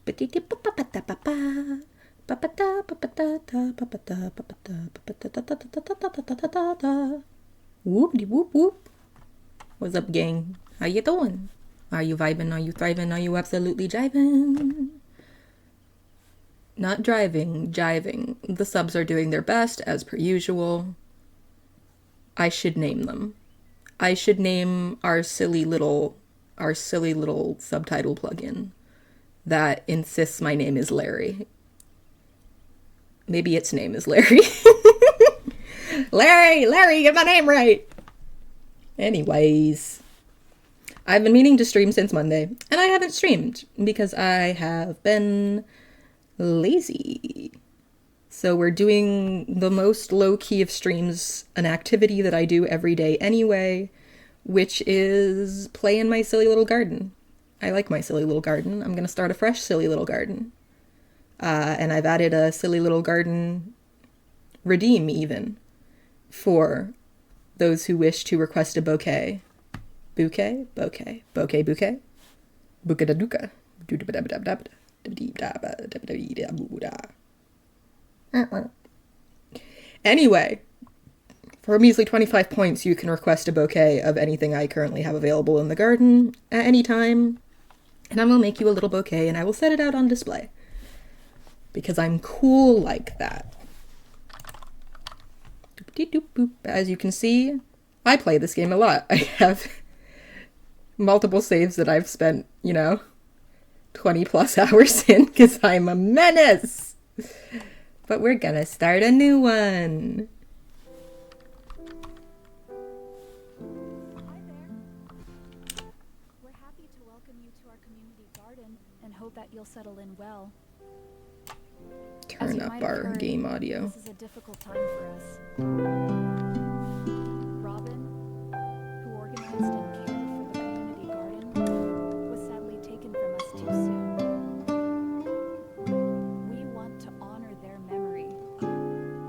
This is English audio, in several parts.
Whoop de whoop whoop. What's up, gang? How you doing? Are you vibing? Are you thriving? Are you absolutely jiving? Not driving, jiving. The subs are doing their best, as per usual. I should name them. I should name our silly little subtitle plugin that insists my name is Larry. Maybe its name is Larry. Larry, get my name right. Anyways, I've been meaning to stream since Monday, and I haven't streamed because I have been lazy. So we're doing the most low-key of streams, an activity that I do every day anyway, which is play in my silly little garden. I like my silly little garden. I'm gonna start a fresh silly little garden. And I've added a silly little garden redeem even for those who wish to request a bouquet. Bouquet? Bouquet. Bouquet, bouquet. Bouquet-da-duka. Anyway, for a measly 25 points, you can request a bouquet of anything I currently have available in the garden at any time, and I will make you a little bouquet and I will set it out on display. Because I'm cool like that. As you can see, I play this game a lot. I have multiple saves that I've spent, 20 plus hours in because I'm a menace. But we're gonna start a new one. Hi there. We're happy to welcome you to our community garden and hope that you'll settle in well. Turn up our game audio. This is a difficult time for us. Robin, who organized and cared for the community garden, was sadly taken from us too soon. We want to honor their memory.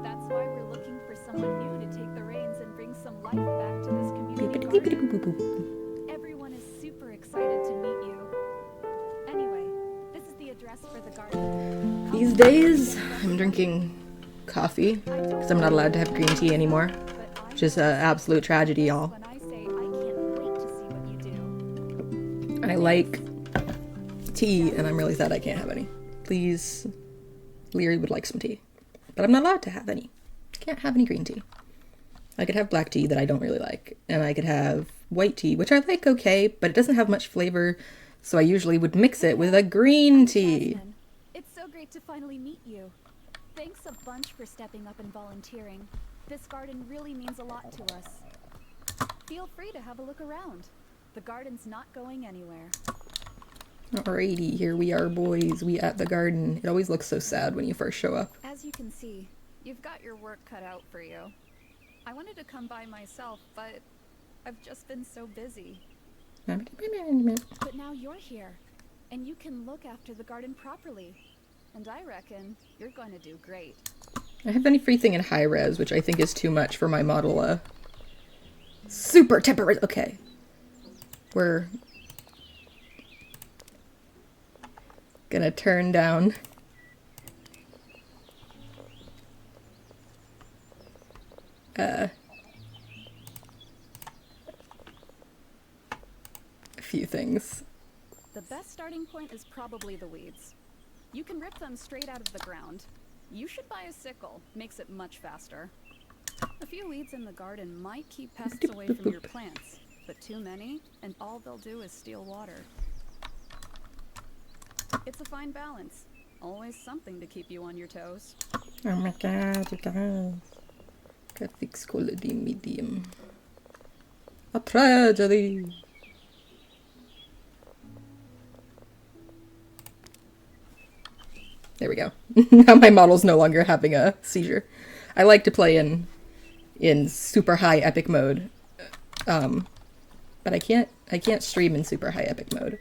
That's why we're looking for someone new to take the reins and bring some life back to this community garden. Everyone is super excited to meet you. Anyway, this is the address for the garden. These days, I'm drinking coffee because I'm not allowed to have green tea anymore. Which is an absolute tragedy, y'all. I like tea, and I'm really sad I can't have any. Please, Leary would like some tea. But I'm not allowed to have any. I can't have any green tea. I could have black tea that I don't really like, and I could have white tea, which I like okay, but it doesn't have much flavor, so I usually would mix it with a green tea. It's so great to finally meet you. Thanks a bunch for stepping up and volunteering. This garden really means a lot to us. Feel free to have a look around. The garden's not going anywhere. Alrighty, here we are, boys. We at the garden. It always looks so sad when you first show up. As you can see, you've got your work cut out for you. I wanted to come by myself, but I've just been so busy. But now you're here, and you can look after the garden properly. And I reckon you're going to do great. I have everything in high res, which I think is too much for my model. Super temperate. Okay. We're gonna turn down a few things. The best starting point is probably the weeds. You can rip them straight out of the ground. You should buy a sickle. Makes it much faster. A few weeds in the garden might keep pests away from your plants, but too many, and all they'll do is steal water. It's a fine balance. Always something to keep you on your toes. Oh my god, you guys. Graphics quality medium. A tragedy. There we go. Now my model's no longer having a seizure. I like to play in super high epic mode. But I can't stream in super high epic mode.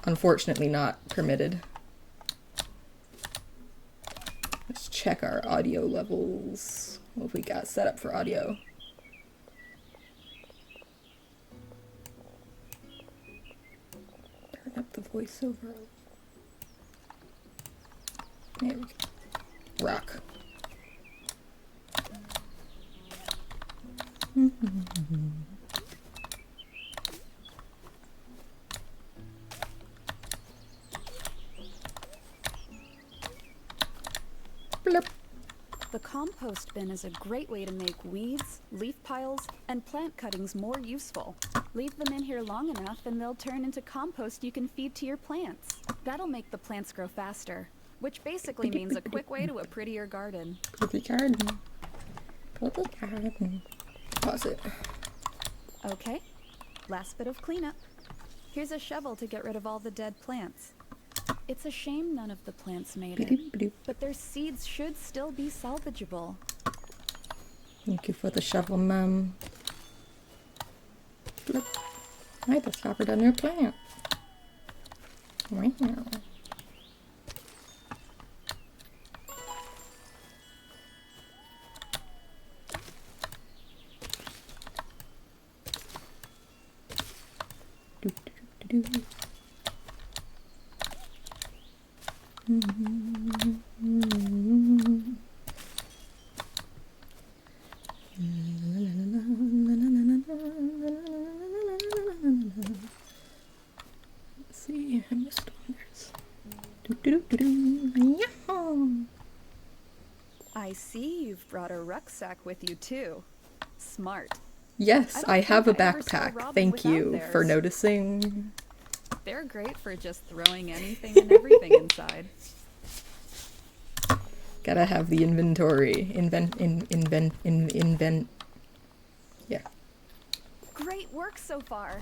Unfortunately not permitted. Let's check our audio levels. What have we got set up for audio? Turn up the voiceover. There we go. Rock. Blip. The compost bin is a great way to make weeds, leaf piles, and plant cuttings more useful. Leave them in here long enough and they'll turn into compost you can feed to your plants. That'll make the plants grow faster, which basically means a quick way to a prettier garden. Pretty garden. Pretty garden. Pause it. Okay, last bit of cleanup. Here's a shovel to get rid of all the dead plants. It's a shame none of the plants made it, but their seeds should still be salvageable. Thank you for the shovel, Mum. Look, I discovered a new plant. Wow. Let's see, I missed one. I see you've brought a rucksack with you too. Smart. Yes, I have a backpack. Thank you theirs. for noticing. They're great for just throwing anything and everything inside. Gotta have the inventory. Invent. Yeah. Great work so far.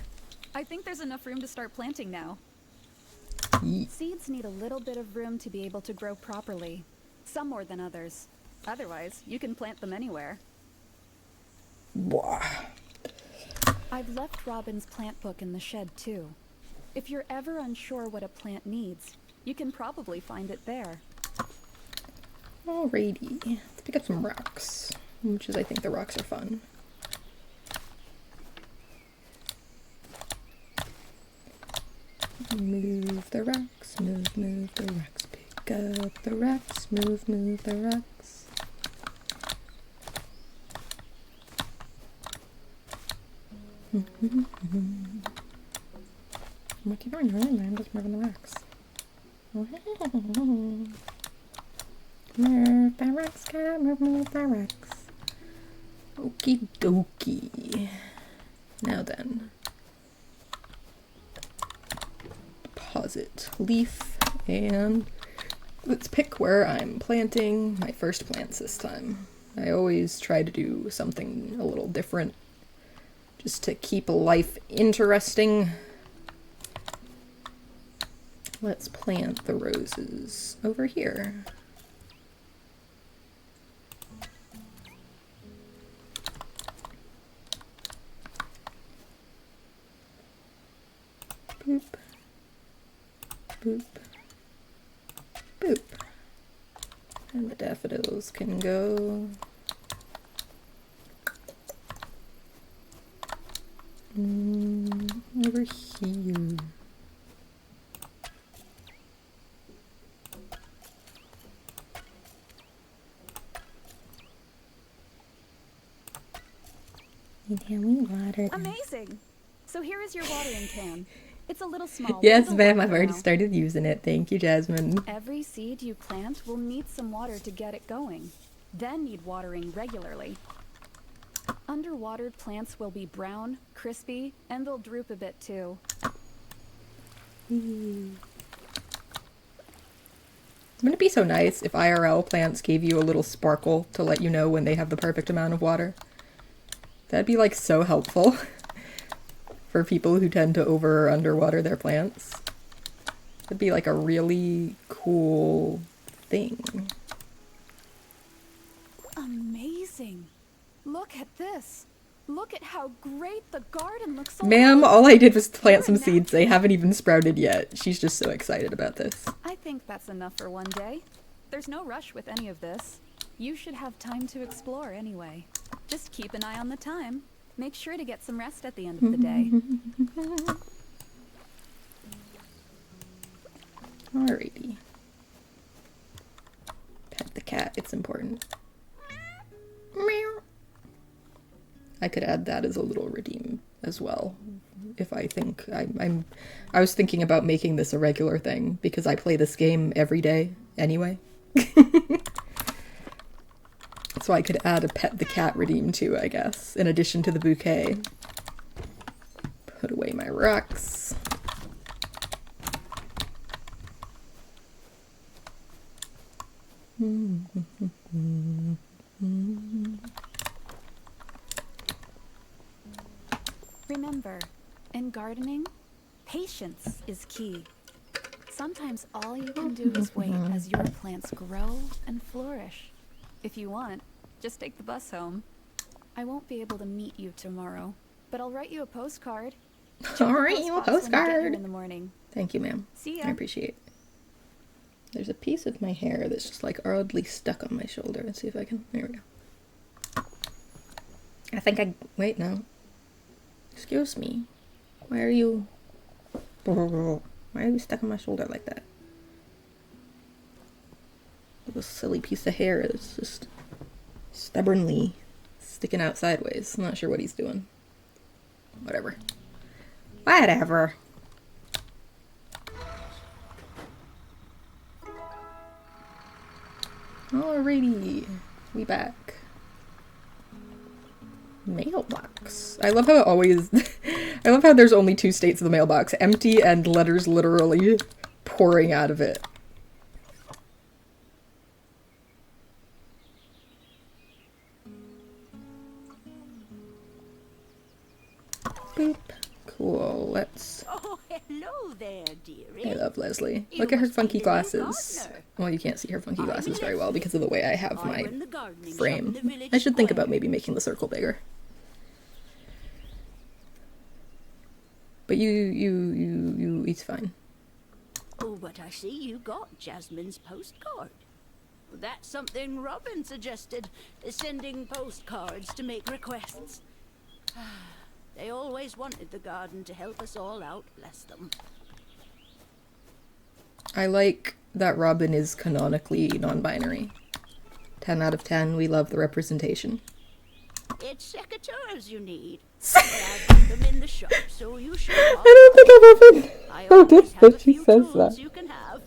I think there's enough room to start planting now. Yeet. Seeds need a little bit of room to be able to grow properly. Some more than others. Otherwise, you can plant them anywhere. Blah. I've left Robin's plant book in the shed too. If you're ever unsure what a plant needs, you can probably find it there. Alrighty, let's pick up some rocks, which is, I think the rocks are fun. Move the rocks, move the rocks, pick up the rocks, move the rocks. What are you doing? I'm just moving the rocks. Move the rocks, gotta move the rocks. Okie dokie. Now then. Deposit leaf, and let's pick where I'm planting my first plants this time. I always try to do something a little different, just to keep life interesting. Let's plant the roses over here. Boop. Boop. Boop. And the daffodils can go. Over here. And then we water them. Amazing! So here is your watering can. It's a little small. Yes, ma'am, I've already started using it. Thank you, Jasmine. Every seed you plant will need some water to get it going, then need watering regularly. Underwatered plants will be brown, crispy, and they'll droop a bit too. Wouldn't it be so nice if IRL plants gave you a little sparkle to let you know when they have the perfect amount of water? That'd be like so helpful for people who tend to over or underwater their plants. It'd be like a really cool thing. Amazing! Look at this! Look at how great the garden looks already. Ma'am, all I did was plant some seeds. They haven't even sprouted yet. She's just so excited about this. I think that's enough for one day. There's no rush with any of this. You should have time to explore anyway. Just keep an eye on the time. Make sure to get some rest at the end of the day. Alrighty. cat. It's important. Meow. I could add that as a little redeem as well. If I think I was thinking about making this a regular thing because I play this game every day anyway. So I could add a pet the cat redeem too, I guess, in addition to the bouquet. Put away my rocks. Remember, in gardening, patience is key. Sometimes all you can do is wait as your plants grow and flourish. If you want, just take the bus home. I won't be able to meet you tomorrow, but I'll write you a postcard. I'll write you a postcard. In the morning. Thank you, ma'am. See ya. I appreciate it. There's a piece of my hair that's just like oddly stuck on my shoulder. Let's see if I can. There we go. I think wait, no. Excuse me. Why are you stuck on my shoulder like that? Little silly piece of hair is just stubbornly sticking out sideways. I'm not sure what he's doing. Whatever. Whatever. Alrighty. We back. Mailbox. I love how it always... I love how there's only two states of the mailbox. Empty and letters literally pouring out of it. Boop. Cool. Let's... Oh, hello there, dearie. I love Leslie. Look at her funky glasses. Well, you can't see her funky glasses very well because of the way I have my frame. I should think about maybe making the circle bigger. But it's fine. Oh, but I see you got Jasmine's postcard. That's something Robin suggested, is sending postcards to make requests. They always wanted the garden to help us all out, bless them. I like that Robin is canonically non-binary. 10 out of 10, we love the representation. It's secateurs you need. I've got them in the shop, so you should I don't think I've ever noticed that she says that. You can have.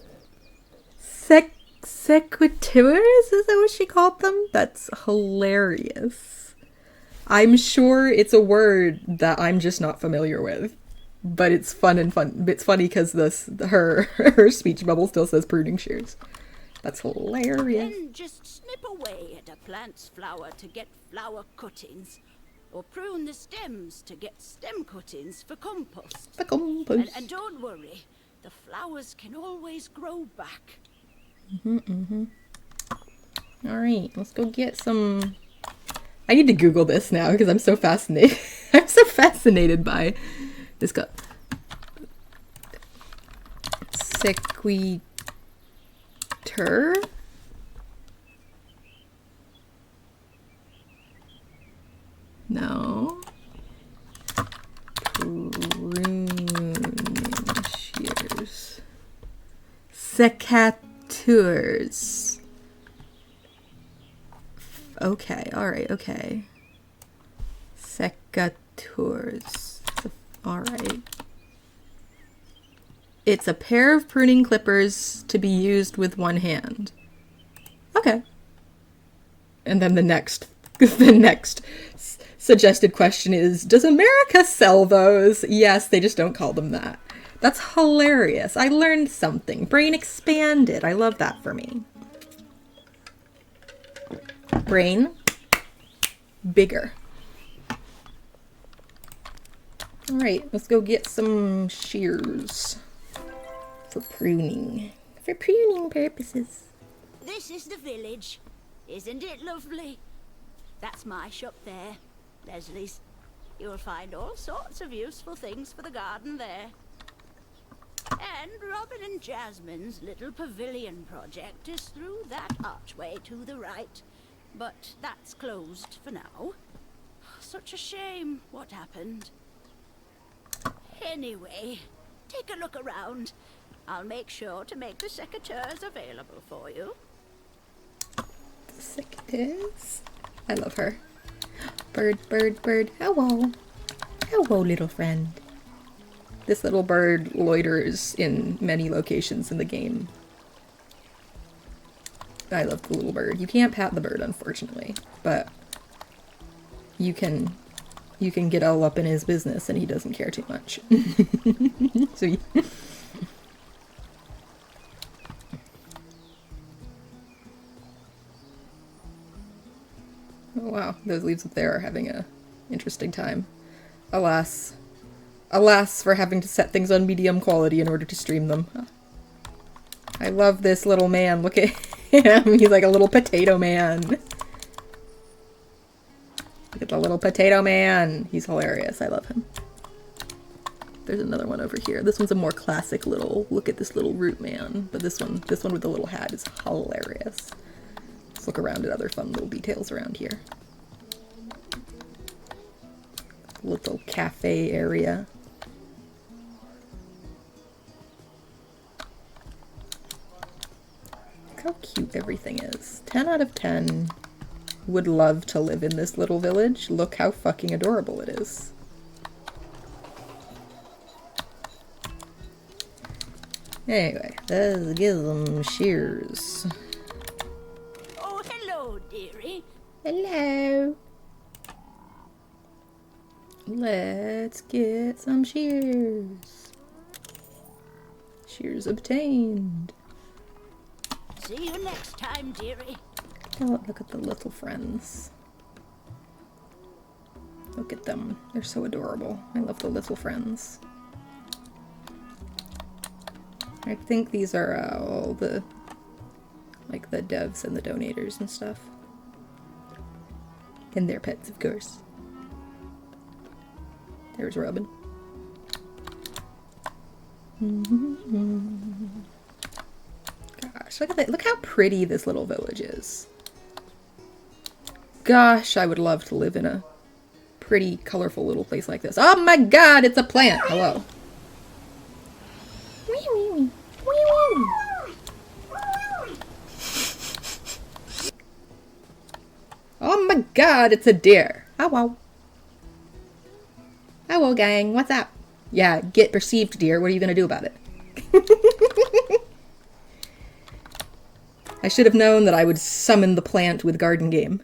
Sequiturs? Is that what she called them? That's hilarious. I'm sure it's a word that I'm just not familiar with. But it's fun. It's funny because her speech bubble still says pruning shears. That's hilarious. Then just snip away at a plant's flower to get flower cuttings. Or prune the stems to get stem cuttings for compost. The compost. And don't worry, the flowers can always grow back. Alright, let's go get some... I need to Google this now because I'm so fascinated. I'm so fascinated by this guy. Sequitur? No. Pruning shears. Secateurs. Okay, alright, okay. Secateurs. Alright. It's a pair of pruning clippers to be used with one hand. Okay. And then the next suggested question is, does America sell those? Yes, they just don't call them that. That's hilarious. I learned something. Brain expanded. I love that for me. Brain bigger. Alright, let's go get some shears for pruning. For pruning purposes. This is the village. Isn't it lovely? That's my shop there, Leslie's. You'll find all sorts of useful things for the garden there. And Robin and Jasmine's little pavilion project is through that archway to the right. But that's closed for now. Such a shame what happened. Anyway, take a look around. I'll make sure to make the secateurs available for you. lipstick it is. I love her. Bird, bird, bird. Hello. Hello, little friend. This little bird loiters in many locations in the game. I love the little bird. You can't pat the bird, unfortunately, but you can get all up in his business and he doesn't care too much. So oh wow, those leaves up there are having a interesting time. Alas. Alas for having to set things on medium quality in order to stream them. I love this little man. Look at him. He's like a little potato man. Look at the little potato man. He's hilarious. I love him. There's another one over here. This one's a more classic little, look at this little root man. But this one with the little hat is hilarious. Let's look around at other fun little details around here. Little cafe area. Look how cute everything is. 10 out of 10. Would love to live in this little village. Look how fucking adorable it is. Anyway, let's give them shears. Oh, hello, dearie. Hello. Let's get some shears. Shears obtained. See you next time, dearie. Oh, look at the little friends. Look at them. They're so adorable. I love the little friends. I think these are all the, like, the devs and the donators and stuff. And their pets, of course. There's Robin. Gosh, look at that. Look how pretty this little village is. Gosh, I would love to live in a pretty, colorful little place like this. Oh my god, it's a plant! Hello. Oh my god, it's a deer. Hello. Hello, gang. What's up? Yeah, get perceived, deer. What are you gonna do about it? I should have known that I would summon the plant with garden game.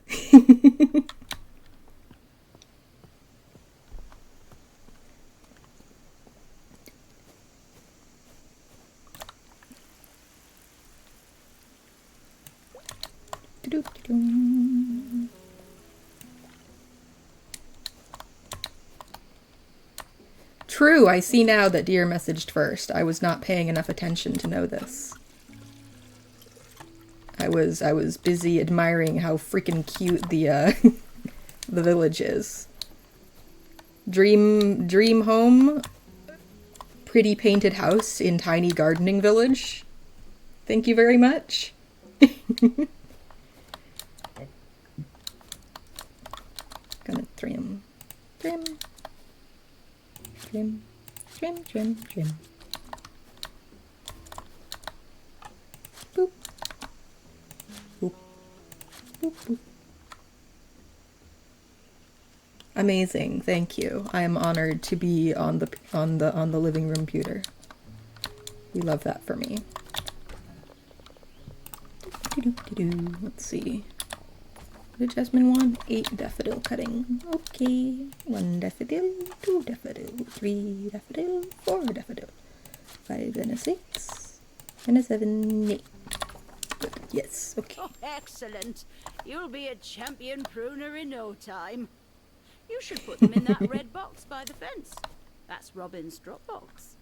True, I see now that deer messaged first. I was not paying enough attention to know this. I was busy admiring how freaking cute the the village is. Dream home, pretty painted house in tiny gardening village. Thank you very much. Gonna trim. Boop. Boop. Boop, boop. Amazing, thank you. I am honored to be on the living room computer. We love that for me. Let's see. What did Jasmine want? 8 daffodil cutting. Okay. 1 daffodil, 2 daffodil, 3 daffodil, 4 daffodil, 5 and a 6, and a 7, 8. Good. Yes, okay. Oh, excellent. You'll be a champion pruner in no time. You should put them in that red box by the fence. That's Robin's drop box.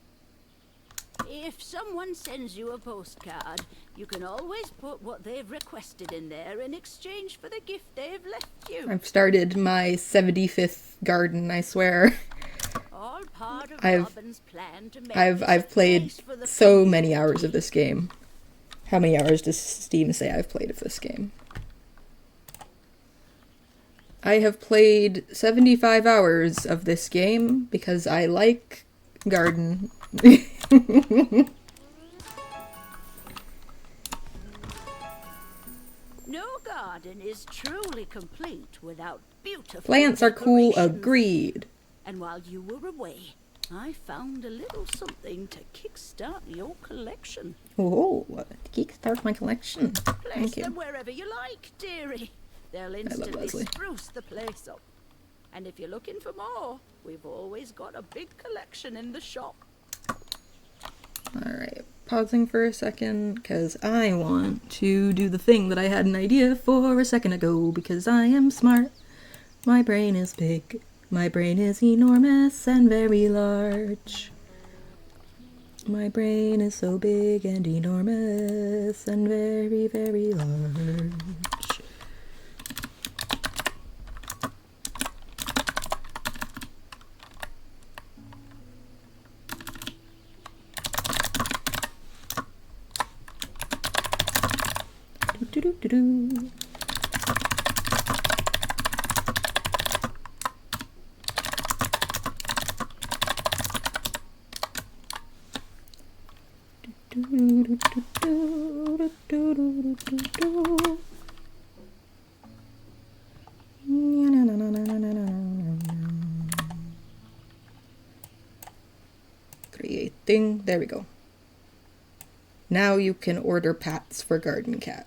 If someone sends you a postcard, you can always put what they've requested in there in exchange for the gift they've left you. I've started my 75th garden, I swear. All part of Robin's plan to make I've played so many hours of this game. How many hours does Steam say I've played of this game? I have played 75 hours of this game because I like garden. No garden is truly complete without beautiful Plants are cool, decorations. agreed. And while you were away, I found a little something to kickstart your collection. Oh, kickstart my collection. Place Thank you. them wherever you like, dearie. They'll love instantly Leslie. spruce the place up. And if you're looking for more, we've always got a big collection in the shop. Alright, pausing for a second, because I want to do the thing that I had an idea for a second ago, because I am smart. My brain is big. My brain is enormous and very large. My brain is so big and enormous and very, very large. Do-do-do-do. Creating. There we go. Now you can order pats for Garden Cat.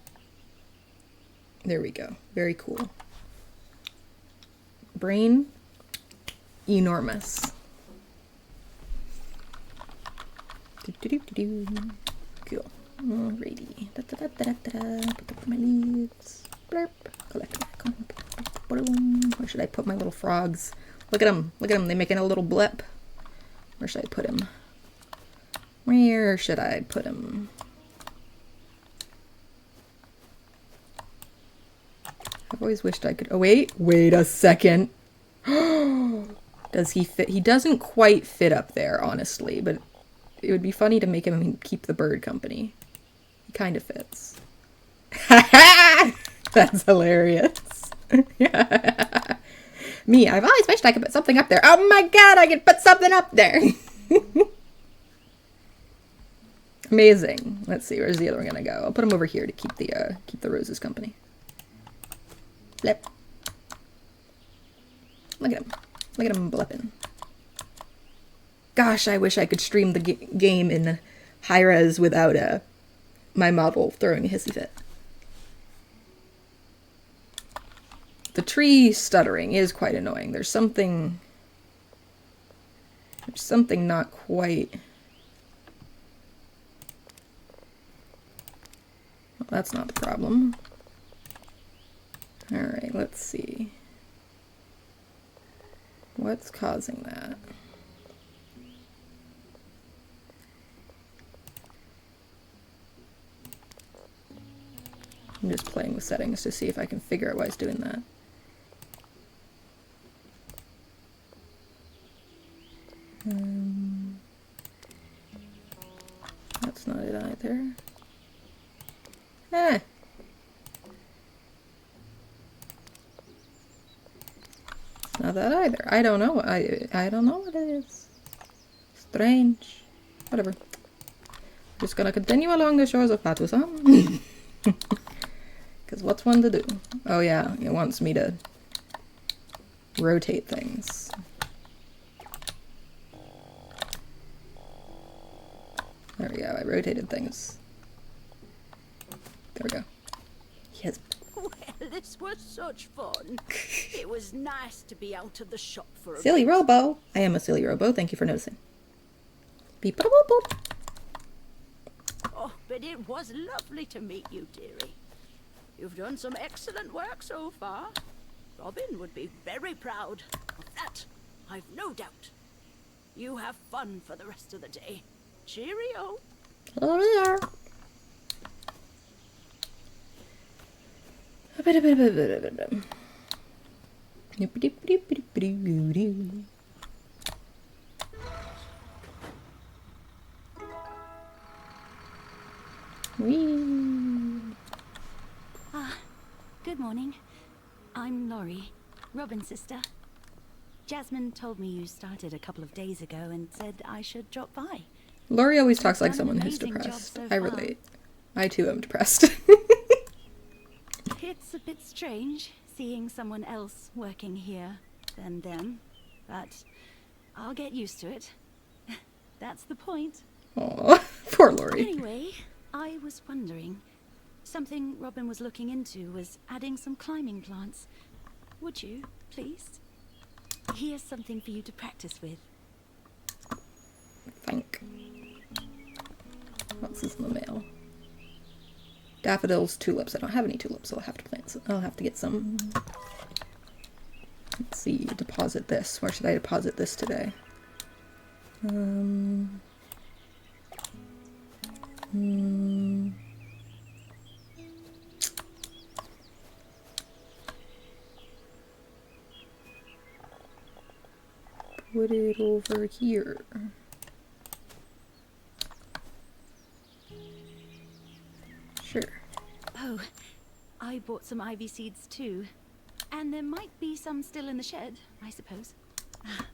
There we go. Very cool. Brain. Enormous. Cool. Alrighty. Put up my leaves. Blurp. Collect. Where should I put my little frogs? Look at them. Look at them. They making a little blip. Where should I put him? Where should I put him? I've always wished I could. Oh, wait. Wait a second. Does he fit? He doesn't quite fit up there, honestly, but it would be funny to make him keep the bird company. He kind of fits. That's hilarious. Me, I've always wished I could put something up there. Oh my god, I could put something up there. Amazing. Let's see, where's the other one gonna go? I'll put him over here to keep the roses company. Blip. Look at him. Look at him blipping. Gosh, I wish I could stream the game in high res without my model throwing a hissy fit. The tree stuttering is quite annoying. There's something not quite. Well, that's not the problem. Alright, let's see. What's causing that? I'm just playing with settings to see if I can figure out why it's doing that. That's not it either. Eh. It's not that either. I don't know. I don't know what it is. Strange. Whatever. Just gonna continue along the shores of Patusan. Because what's one to do? Oh yeah, it wants me to rotate things. There we go, I rotated things. There we go. Yes. Well, this was such fun. It was nice to be out of the shop for a Silly bit. Robo! I am a silly Robo, thank you for noticing. Beep boop boop boop. Oh, but it was lovely to meet you, dearie. You've done some excellent work so far. Robin would be very proud of that, I've no doubt. You have fun for the rest of the day. Cheerio. Oh, Good morning. I'm Laurie, Robin's sister. Jasmine told me you started a couple of days ago and said I should drop by. Laurie always talks like You've done someone an who's amazing job depressed. so I far. relate. I too am depressed. It's a bit strange seeing someone else working here than them, but I'll get used to it. That's the point. Oh, poor Lori. Anyway, I was wondering, something Robin was looking into was adding some climbing plants. Would you, please? Here's something for you to practice with. Thank. What's this in the mail? Daffodils, tulips. I don't have any tulips, so I'll have to plant some. I'll have to get some. Let's see. Deposit this. Where should I deposit this today? Put it over here. Sure. Oh, I bought some ivy seeds too. And there might be some still in the shed, I suppose.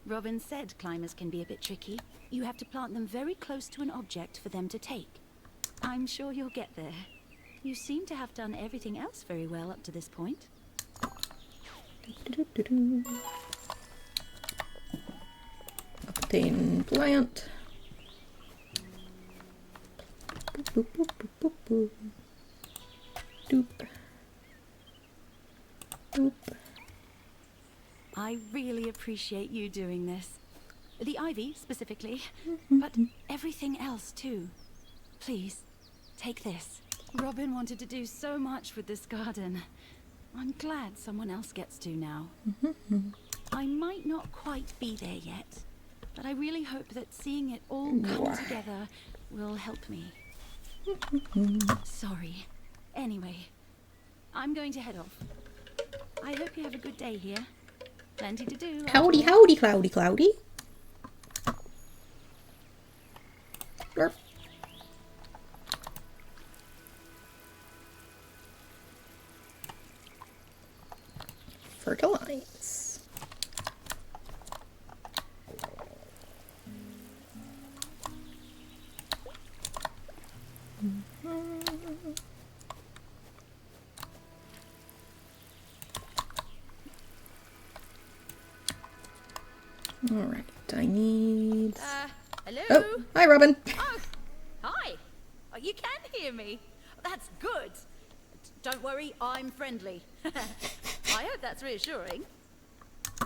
Robin said climbers can be a bit tricky. You have to plant them very close to an object for them to take. I'm sure you'll get there. You seem to have done everything else very well up to this point. Obtain plant. Boop, boop, boop, boop, boop. Doop. Boop. I really appreciate you doing this. The ivy, specifically, but everything else, too. Please, take this. Robin wanted to do so much with this garden. I'm glad someone else gets to now. I might not quite be there yet, but I really hope that seeing it all come together will help me. Sorry. Anyway, I'm going to head off. I hope you have a good day here. Plenty to do. Howdy, howdy, cloudy, cloudy. Blurp. Fertilize. All right, I need... Hello? Oh, hi, Robin. Oh, hi. Oh, you can hear me. That's good. Don't worry, I'm friendly. I hope that's reassuring.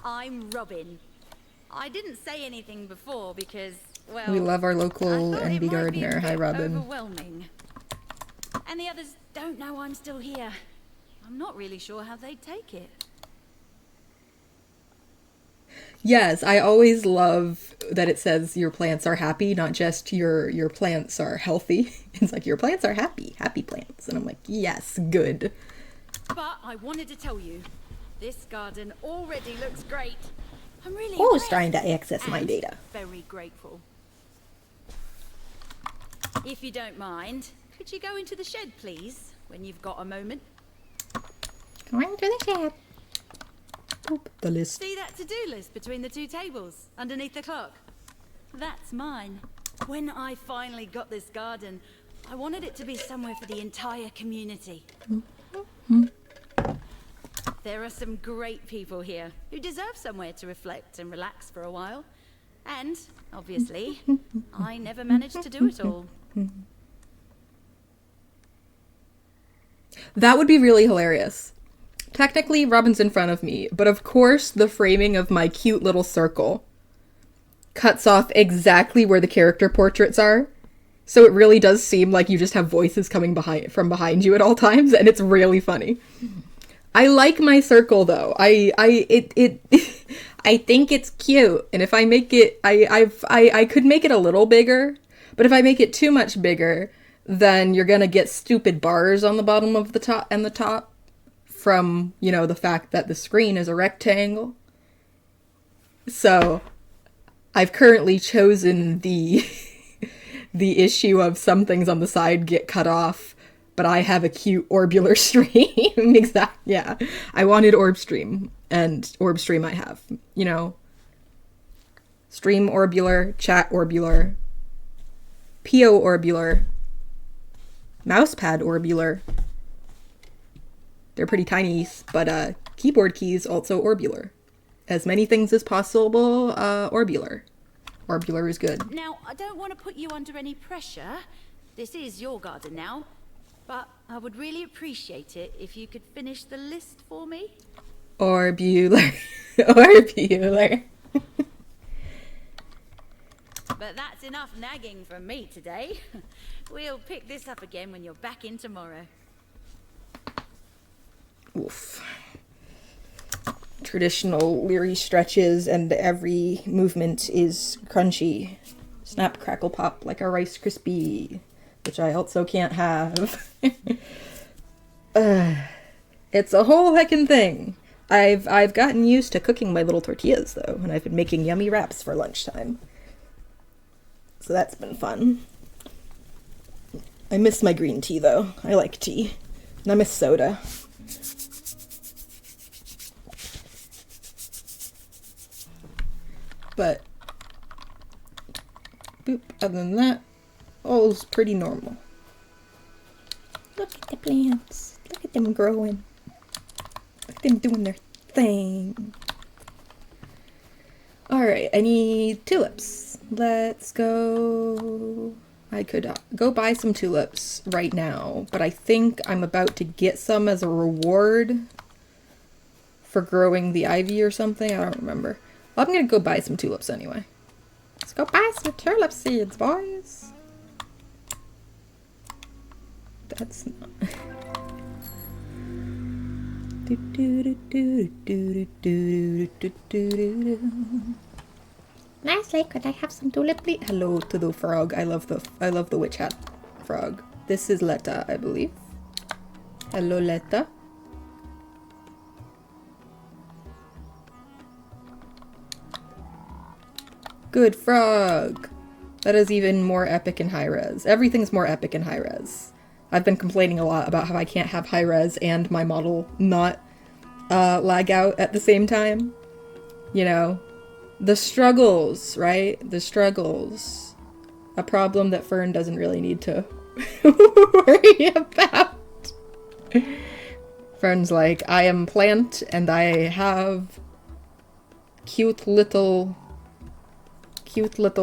I'm Robin. I didn't say anything before because, well... We love our local I thought it NB might be a gardener. Hi, bit Robin. Overwhelming. And the others don't know I'm still here. I'm not really sure how they'd take it. Yes, I always love that it says your plants are happy, not just your plants are healthy. It's like your plants are happy, happy plants. And I'm like, yes, good. But I wanted to tell you, this garden already looks great. I'm really Who's impressed trying to access my and data? very grateful. If you don't mind, could you go into the shed, please, when you've got a moment? Going to the shed. Boop, the list. See that to-do list between the two tables, underneath the clock? That's mine. When I finally got this garden, I wanted it to be somewhere for the entire community. There are some great people here who deserve somewhere to reflect and relax for a while. And, obviously, I never managed to do it all. That would be really hilarious. Technically, Robin's in front of me, but of course the framing of my cute little circle cuts off exactly where the character portraits are. So it really does seem like you just have voices coming from behind you at all times, and it's really funny. I like my circle though. I think it's cute, and if I make it, I could make it a little bigger, but if I make it too much bigger, then you're gonna get stupid bars on the bottom of the top and the top from, you know, the fact that the screen is a rectangle. So I've currently chosen the the issue of some things on the side get cut off, but I have a cute orbular stream. Exactly. Yeah. I wanted orb stream, and orb stream I have, you know, stream orbular, chat orbular, PO orbular, mousepad orbular, They're pretty tiny, but keyboard keys also orbular. As many things as possible, orbular. Orbular is good. Now, I don't want to put you under any pressure. This is your garden now. But I would really appreciate it if you could finish the list for me. Orbular. Orbular. But that's enough nagging from me today. We'll pick this up again when you're back in tomorrow. Oof. Traditional Leary stretches and every movement is crunchy. Snap, crackle, pop like a Rice Krispie, which I also can't have. It's a whole heckin' thing. I've gotten used to cooking my little tortillas though, and I've been making yummy wraps for lunchtime. So that's been fun. I miss my green tea though. I like tea. And I miss soda. But boop, other than that, all's pretty normal. Look at the plants. Look at them growing. Look at them doing their thing. Alright, I need tulips. Let's go. I could go buy some tulips right now, but I think I'm about to get some as a reward for growing the ivy or something. I don't remember. Well, I'm gonna go buy some tulips anyway. Let's go buy some tulip seeds, boys. That's not... Lastly, could I have some tulip, please? Hello to the frog. I love the witch hat frog. This is Letta, I believe. Hello, Letta. Good frog. That is even more epic in high res. Everything's more epic in high res. I've been complaining a lot about how I can't have high res and my model not lag out at the same time. You know, the struggles, right? The struggles. A problem that Fern doesn't really need to worry about. Fern's like, I am plant and I have cute little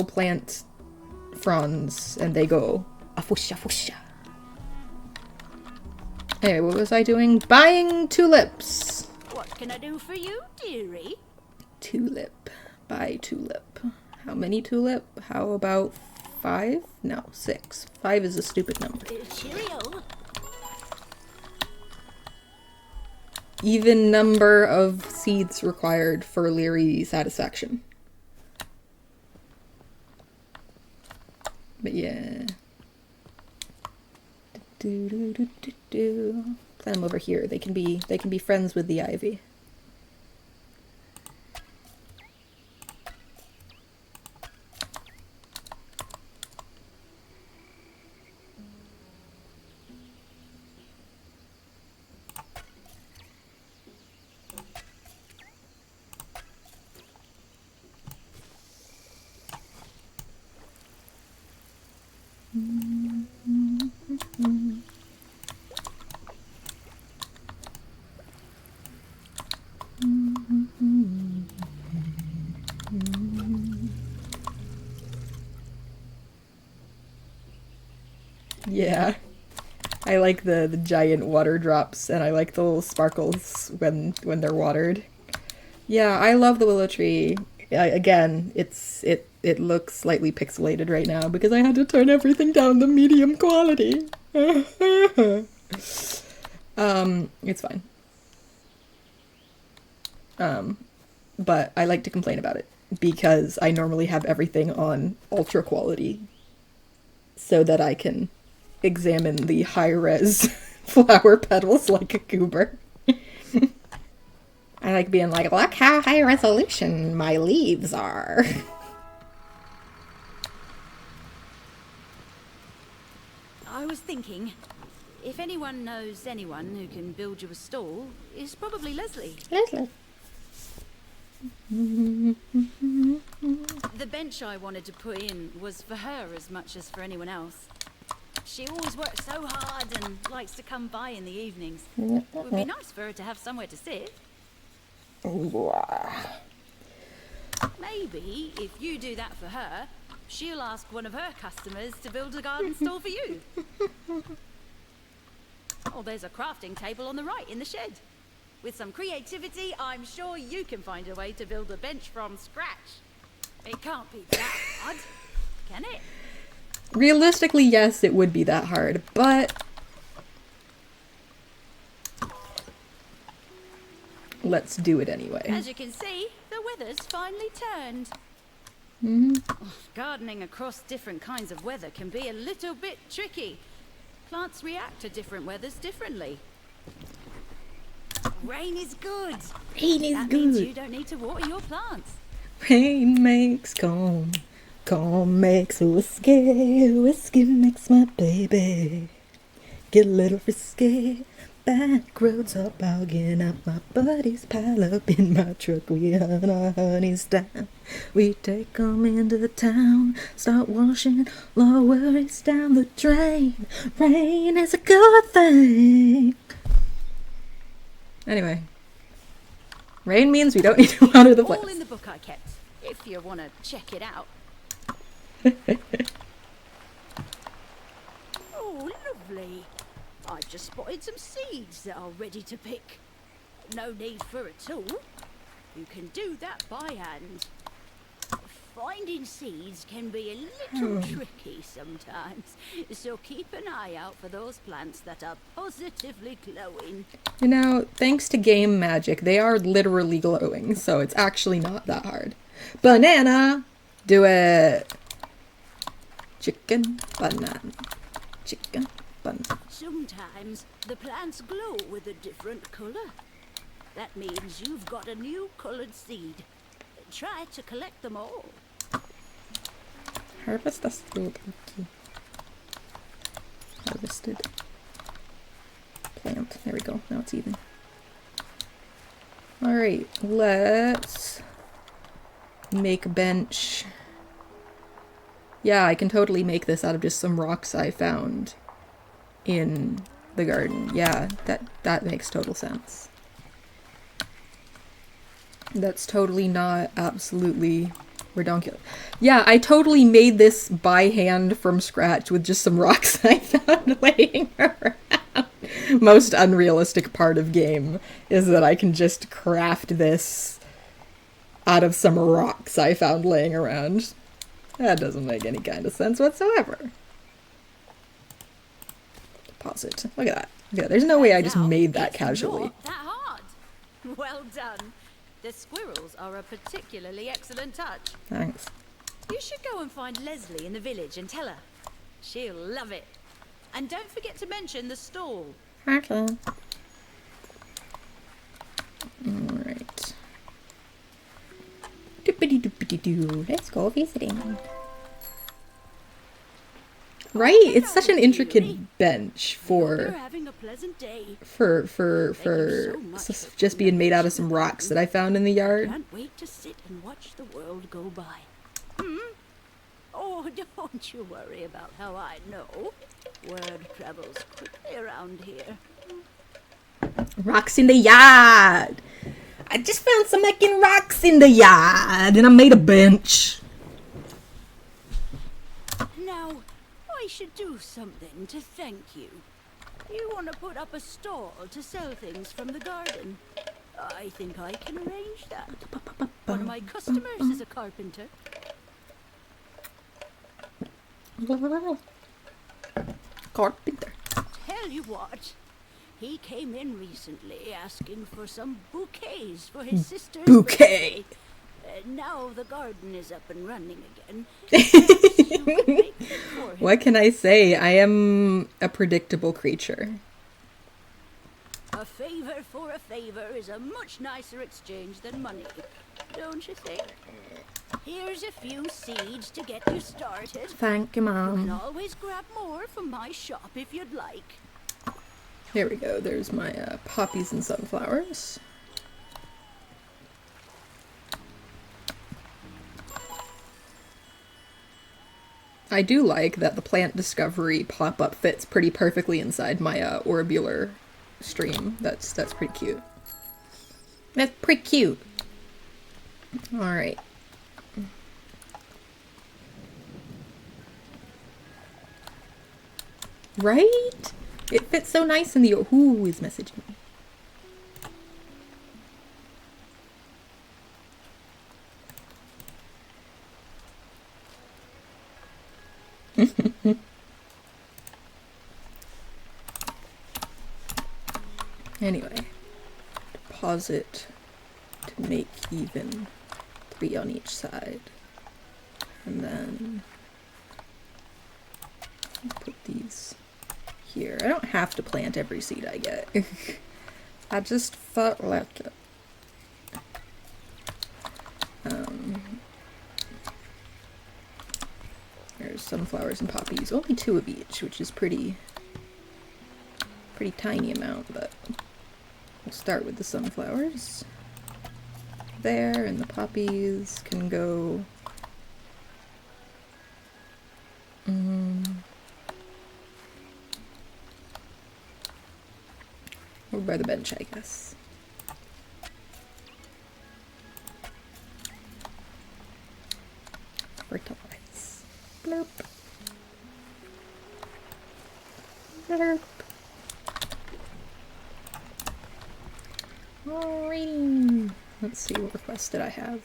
plant fronds and they go afusha fusha. Anyway, what was I doing? Buying tulips. What can I do for you, dearie? Tulip. Buy tulip. How many tulip? How about 5? No, 6. 5 is a stupid number. Cheerio. Even number of seeds required for Leary satisfaction. But yeah. Plant them over here. They can be friends with the ivy. Yeah. I like the giant water drops, and I like the little sparkles when they're watered. Yeah, I love the willow tree. Again, it looks slightly pixelated right now because I had to turn everything down to medium quality. It's fine. But I like to complain about it because I normally have everything on ultra quality so that I can examine the high-res flower petals like a goober. I like being like, look how high resolution my leaves are. I was thinking, if anyone knows anyone who can build you a stall, it's probably Leslie. Leslie. The bench I wanted to put in was for her as much as for anyone else. She always works so hard and likes to come by in the evenings. It would be nice for her to have somewhere to sit. Maybe if you do that for her, she'll ask one of her customers to build a garden store for you. Oh, there's a crafting table on the right in the shed. With some creativity, I'm sure you can find a way to build a bench from scratch. It can't be that hard, can it? Realistically, yes, it would be that hard, but let's do it anyway. As you can see, the weather's finally turned. Gardening across different kinds of weather can be a little bit tricky. Plants react to different weathers differently. Rain is good. Rain is that good. means you don't need to water your plants. Rain makes calm. Calm makes whiskey. Whiskey makes my baby get a little frisky. Back roads are bogging up. My buddies pile up in my truck. We hunt our honeys down. We take 'em into the town. Start washing all worries down the drain. Rain is a good thing. Anyway. Rain means we don't need to water the plants. All in the book I kept, if you want to check it out. Oh, lovely. I've just spotted some seeds that are ready to pick. No need for a tool. You can do that by hand. Finding seeds can be a little tricky sometimes, so keep an eye out for those plants that are positively glowing. You know, thanks to game magic, they are literally glowing, so it's actually not that hard. Banana! Do it! Chicken, banana. Chicken, banana. Sometimes the plants glow with a different color. That means you've got a new colored seed. Try to collect them all. Harvest the seed. Harvested. Plant. There we go. Now it's even. Alright, let's make a bench. Yeah, I can totally make this out of just some rocks I found in the garden. Yeah, that makes total sense. That's totally not absolutely redonkulous. Yeah, I totally made this by hand from scratch with just some rocks I found laying around. Most unrealistic part of game is that I can just craft this out of some rocks I found laying around. That doesn't make any kind of sense whatsoever. Pause it. Look at that. Yeah, there's no way I just made that casually. Not that hard. Well done. The squirrels are a particularly excellent touch. Thanks. You should go and find Leslie in the village and tell her. She'll love it. And don't forget to mention the stall. Okay. Alright. Doopity-doopity-doo. Let's go visiting. Right? It's such an intricate bench for just being made out of some rocks that I found in the yard. Can't wait to sit and watch the world go by. Oh, don't you worry about how I know. Word travels quickly around here. Rocks in the yard. I just found some fucking rocks in the yard and I made a bench. Now, I should do something to thank you. You want to put up a stall to sell things from the garden? I think I can arrange that. One of my customers is a carpenter. Carpenter. Tell you what, he came in recently asking for some bouquets for his sister's Bouquet. birthday. Now the garden is up and running again. Perhaps you can make them for him. What can I say? I am a predictable creature. A favor for a favor is a much nicer exchange than money, don't you think? Here's a few seeds to get you started. Thank you, You can Mom. always grab more from my shop if you'd like. Here we go. There's my poppies and sunflowers. I do like that the plant discovery pop-up fits pretty perfectly inside my orbular stream. That's pretty cute. That's pretty cute. Alright. Right? It fits so nice in the... Who is messaging me? Anyway. Deposit to make even 3 on each side. And then put these here. I don't have to plant every seed I get. I just felt like it. There's sunflowers and poppies. Only 2 of each, which is pretty tiny amount, but we'll start with the sunflowers. There, and the poppies can go over by the bench, I guess. Fertilize. Bloop. Blurp. Alrighty. Let's see, what request did I have?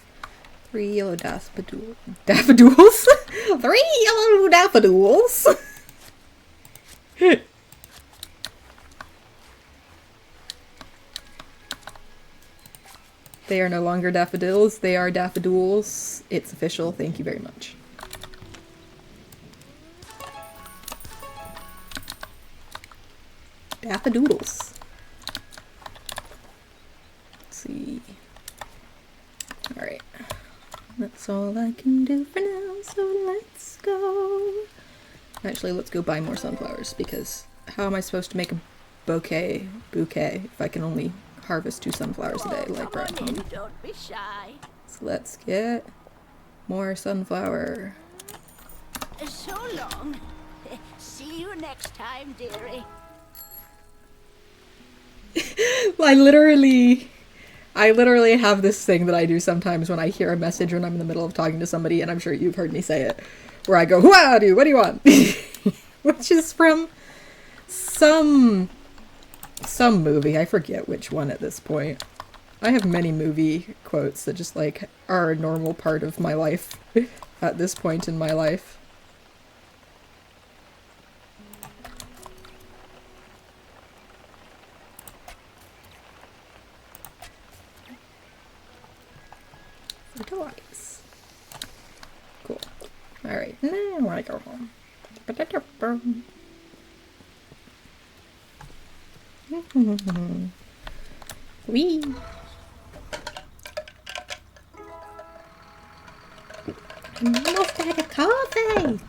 3 yellow daffodils? 3 yellow daffodils! They are no longer daffodils, they are daffodils. It's official, thank you very much. Daffadoodles. Let's see. Alright. That's all I can do for now, so let's go. Actually, let's go buy more sunflowers, because how am I supposed to make a bouquet if I can only harvest 2 sunflowers a day like right home? Don't be shy. So let's get more sunflower. So long. See you next time, dearie. I literally have this thing that I do sometimes when I hear a message when I'm in the middle of talking to somebody, and I'm sure you've heard me say it, where I go, what do you want? Which is from some movie. I forget which one at this point. I have many movie quotes that just like are a normal part of my life at this point in my life. Toys. Cool. Alright, now I want to go home. Wee. I'm almost out of coffee.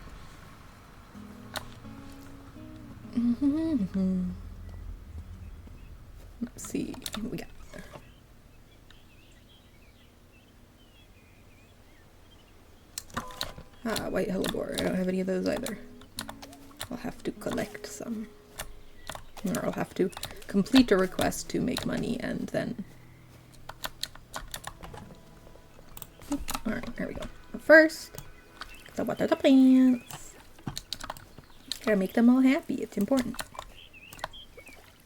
Let's see what we got. Ah, white hellebore. I don't have any of those either. I'll have to collect some. Or I'll have to complete a request to make money and then... Alright, there we go. But first, the water the plants. Gotta make them all happy. It's important.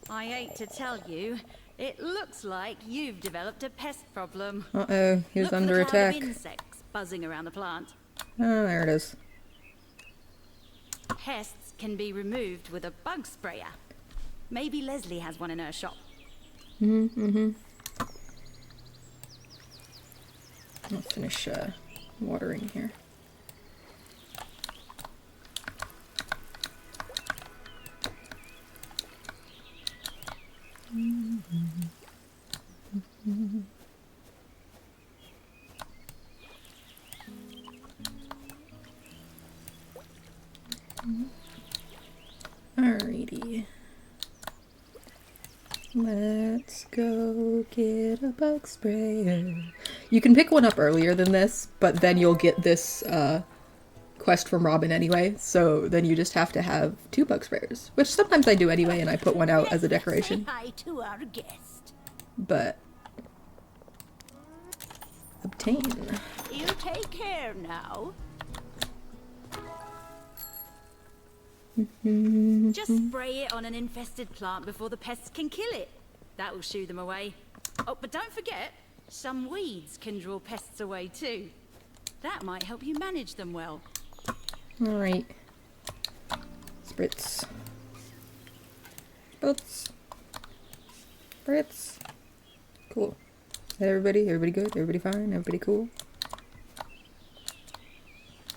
I hate to tell you, it looks like you've developed a pest problem. Uh-oh, he's Look under for the cloud attack. of insects buzzing around the plant. Oh, there it is. Pests can be removed with a bug sprayer. Maybe Leslie has one in her shop. Mm-hmm. I'll finish watering here. Alrighty. Let's go get a bug sprayer. You can pick one up earlier than this, but then you'll get this quest from Robin anyway, so then you just have to have 2 bug sprayers, which sometimes I do anyway, and I put one out as a decoration. Say hi to our guest. But obtain. You take care now. Just spray it on an infested plant before the pests can kill it. That will shoo them away. Oh, but don't forget, some weeds can draw pests away too. That might help you manage them well. Alright. Spritz. Spritz. Spritz. Cool. Everybody? Everybody good? Everybody fine? Everybody cool?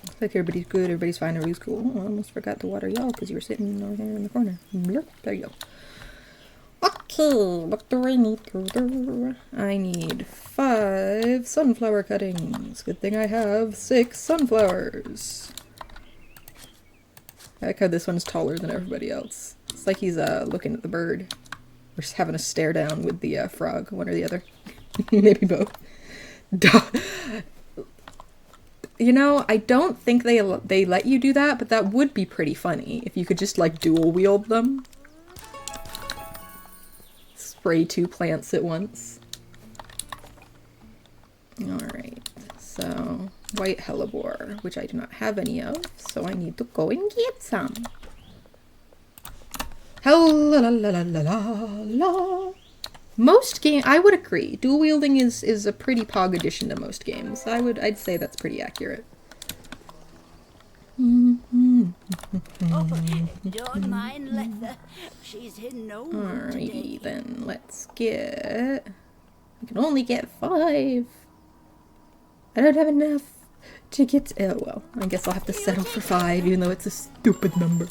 Looks like everybody's good, everybody's fine, everybody's cool. Oh, I almost forgot to water y'all because you were sitting over here in the corner. Blurp. There you go. Okay, what do I need to do? I need 5 sunflower cuttings. Good thing I have 6 sunflowers. I like how this one's taller than everybody else. It's like he's looking at the bird. Or just having a stare down with the frog, one or the other. Maybe both. Duh. You know, I don't think they let you do that, but that would be pretty funny if you could just like dual wield them. Spray 2 plants at once. Alright, so white hellebore, which I do not have any of, so I need to go and get some. Hell-la-la-la-la-la-la. Most game, I would agree. Dual wielding is a pretty pog addition to most games. I'd say that's pretty accurate. Oh, don't mind Letha. She's in no mood today. Alrighty then, let's get... I can only get 5. I don't have enough to get... Oh well, I guess I'll have to settle for 5 even though it's a stupid number.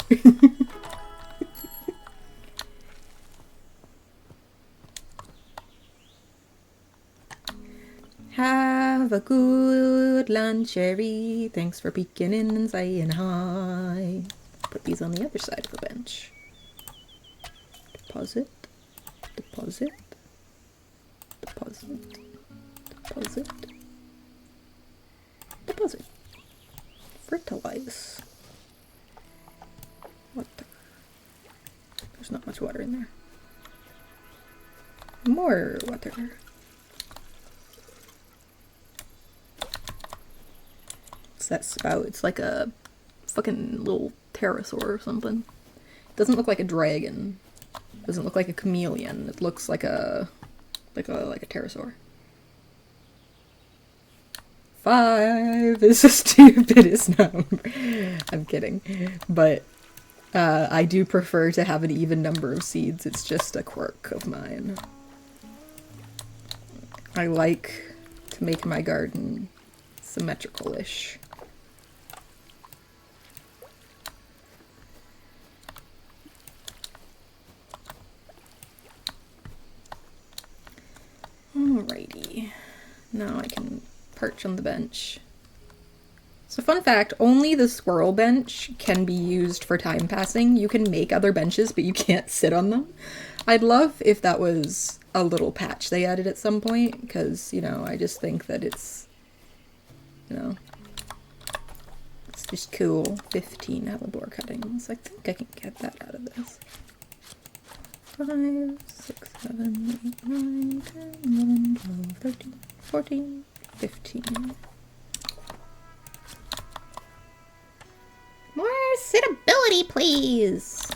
Have a good lunch, Sherry. Thanks for peeking in and saying hi. Put these on the other side of the bench. Deposit. Deposit. Deposit. Deposit. Deposit. Fertilize. Water. There's not much water in there. More water. What's that spout? It's like a fucking little pterosaur or something. It doesn't look like a dragon. It doesn't look like a chameleon. It looks like a pterosaur. 5 is the stupidest number. I'm kidding. But I do prefer to have an even number of seeds. It's just a quirk of mine. I like to make my garden symmetrical-ish. Alrighty. Now I can perch on the bench. So fun fact, only the squirrel bench can be used for time passing. You can make other benches, but you can't sit on them. I'd love if that was a little patch they added at some point, because, you know, I just think that it's, you know, it's just cool. 15 hellebore cuttings. I think I can get that out of this. 5, 6, 7, 8, 9, 10, 11, 12, 13, 14, 15. More sittability, please!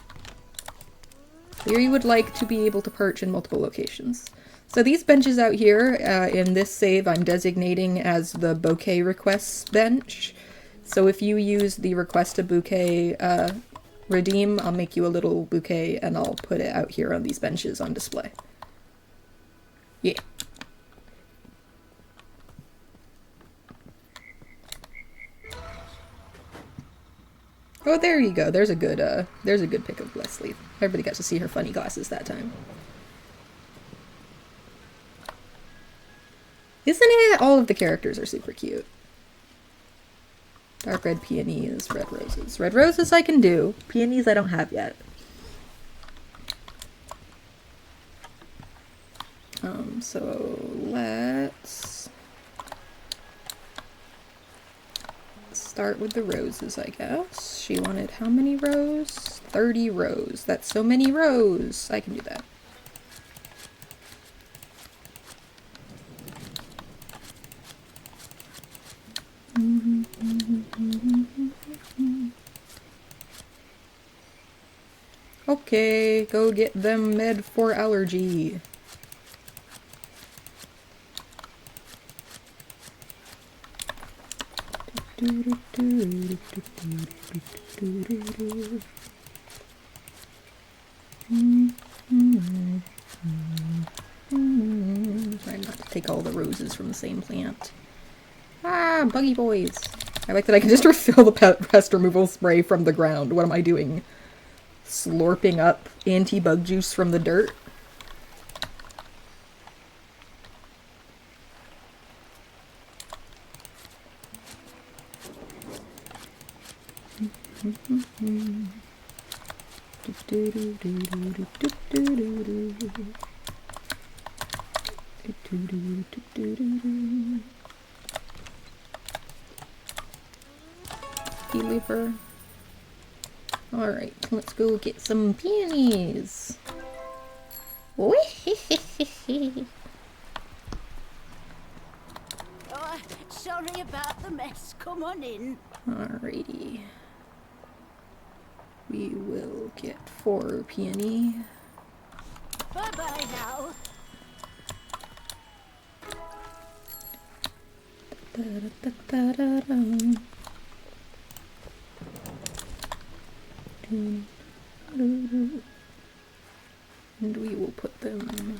Leary would like to be able to perch in multiple locations. So these benches out here, in this save, I'm designating as the bouquet requests bench. So if you use the request a bouquet redeem, I'll make you a little bouquet and I'll put it out here on these benches on display. Yeah. Oh, there you go. There's a good pic of Leslie. Everybody got to see her funny glasses that time. Isn't it? All of the characters are super cute. Dark red peonies, red roses. Red roses I can do. Peonies I don't have yet. So let's start with the roses, I guess. She wanted how many rows? 30 rows. That's so many rows. I can do that. Okay, go get them med for allergy. Try not to take all the roses from the same plant. Ah, buggy boys. I like that I can just refill the pest removal spray from the ground. What am I doing? Slurping up anti-bug juice from the dirt? Deliver. Alright, let's go get some peonies. Oh, sorry about the mess. Come on in. Alrighty. We will get 4 peony. Bye-bye now. And we will put them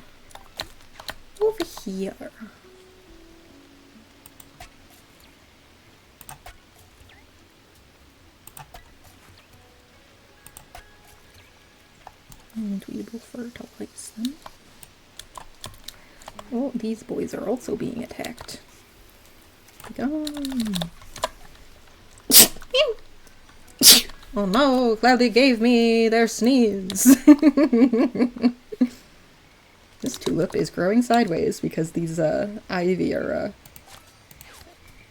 over here. And we will fertilize them. Oh, these boys are also being attacked. Be gone. Oh no, Cloudy gave me their sneeze. This tulip is growing sideways because these ivy are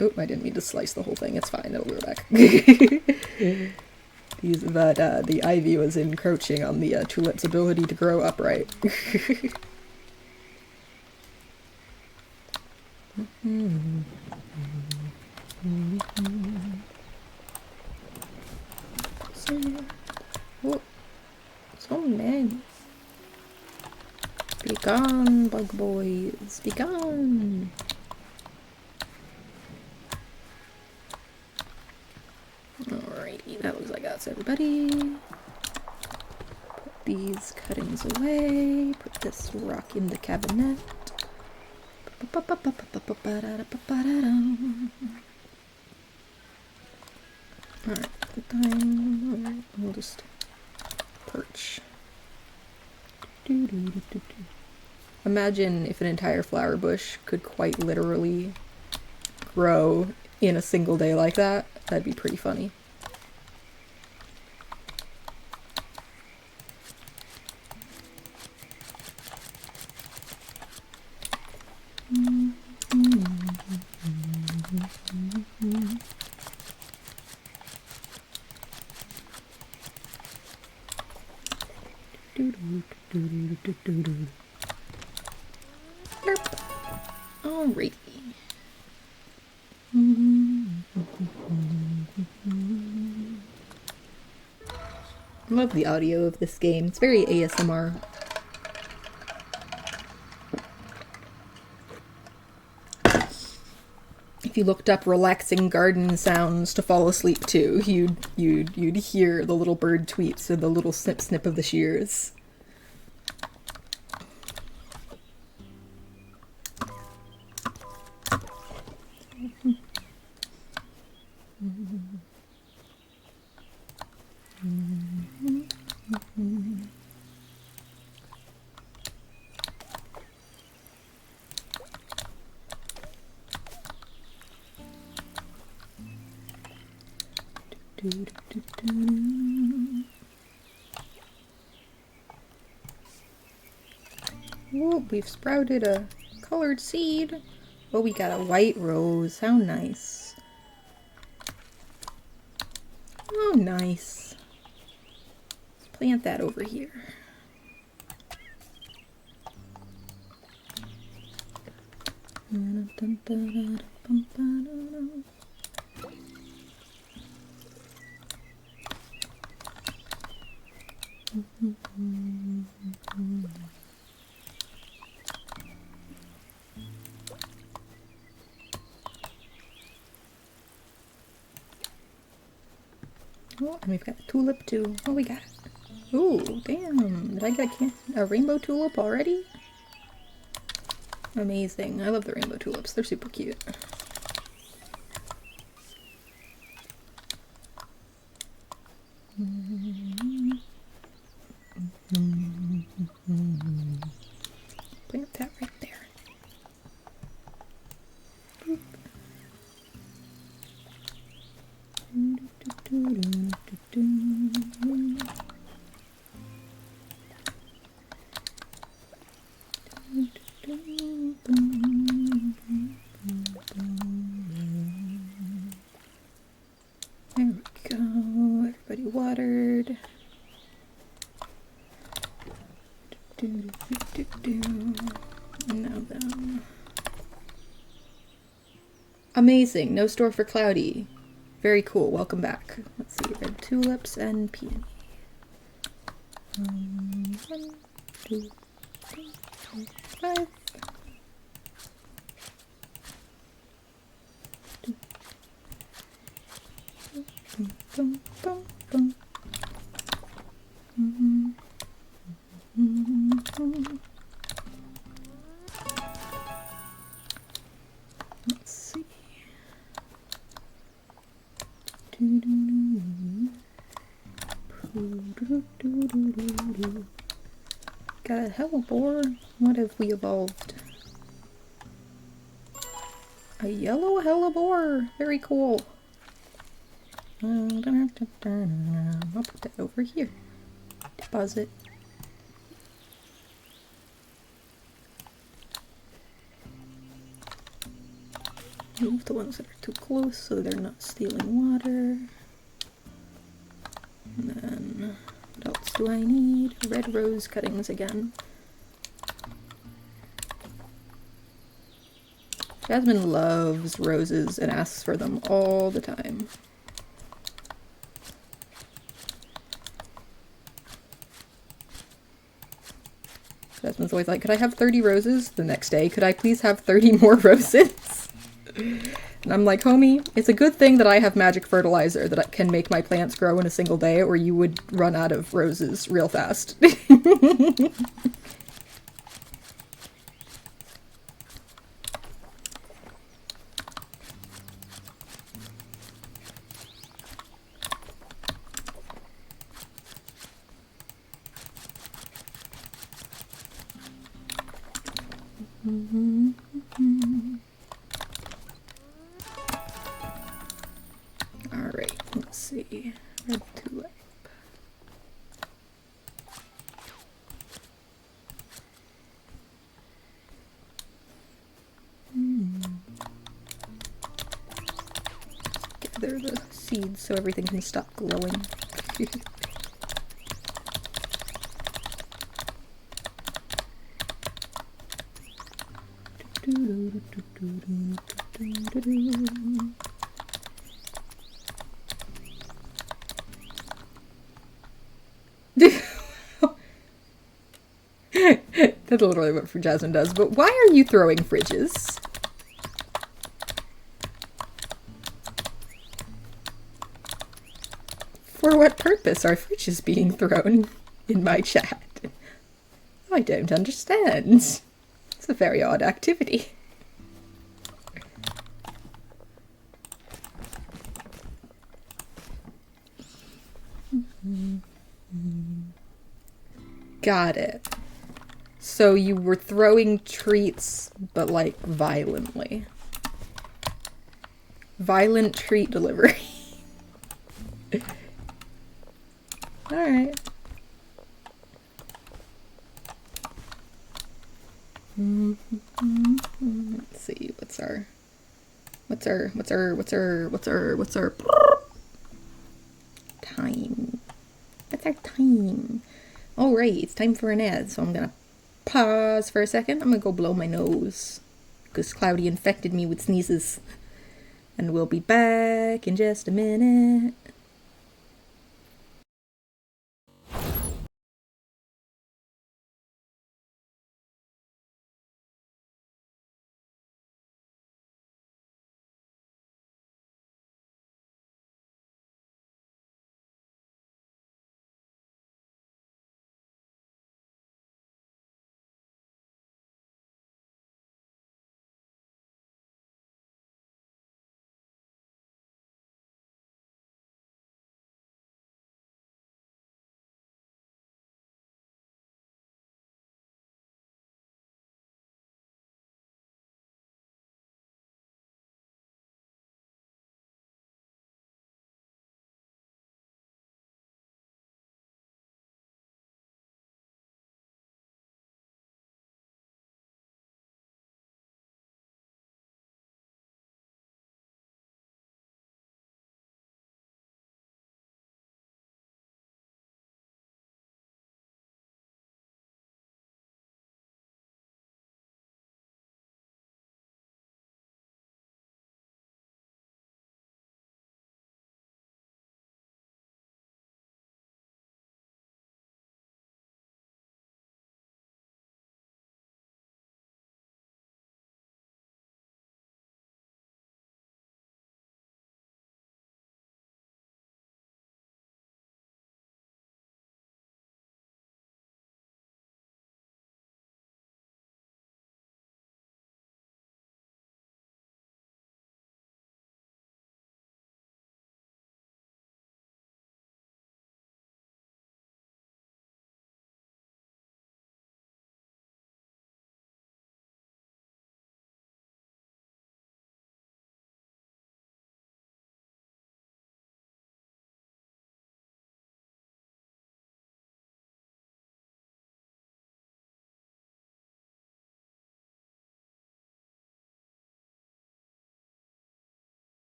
oh, I didn't mean to slice the whole thing. It's fine, it'll grow back. But the ivy was encroaching on the tulip's ability to grow upright. Oh, so nice. Be gone, bug boys. Be gone. Alrighty, that looks like that's everybody. Put these cuttings away. Put this rock in the cabinet. Alright, good time. Alright, we'll just perch. Imagine if an entire flower bush could quite literally grow in a single day like that. That'd be pretty funny. Alrighty. I love the audio of this game. It's very ASMR. If you looked up relaxing garden sounds to fall asleep to, you'd hear the little bird tweets and the little snip snip of the shears. Oh, we've sprouted a colored seed. Oh, we got a white rose. How nice. nice. Let's plant that over here. Oh, and we've got a tulip too. What we got? Ooh, damn. Did I get a rainbow tulip already? Amazing. I love the rainbow tulips. They're super cute. Plant that right there. Boop. There we go. Everybody watered. Now then. Amazing. No store for Cloudy. Very cool. Welcome back. Let's see. Red tulips and peony. 1, 2, 3, 4, 5. Boom, boom, boom. Let's see. Got a hellebore. What have we evolved? A yellow hellebore. Very cool. I'll put that over here. Deposit. Move the ones that are too close so they're not stealing water. And then, what else do I need? Red rose cuttings again. Jasmine loves roses and asks for them all the time. Jasmine's always like, could I have 30 roses? The next day, could I please have 30 more roses? And I'm like, homie, it's a good thing that I have magic fertilizer that can make my plants grow in a single day, or you would run out of roses real fast. Alright, let's see. Red tulip. Gather the seeds so everything can stop glowing. That's literally what Jasmine does, but why are you throwing fridges? For what purpose are fridges being thrown in my chat? I don't understand. It's a very odd activity. Got it. So you were throwing treats, but like violently. Violent treat delivery. Alright. Let's see, what's our time. Alright, it's time for an ad, so I'm gonna pause for a second. I'm gonna go blow my nose, because Cloudy infected me with sneezes. And we'll be back in just a minute.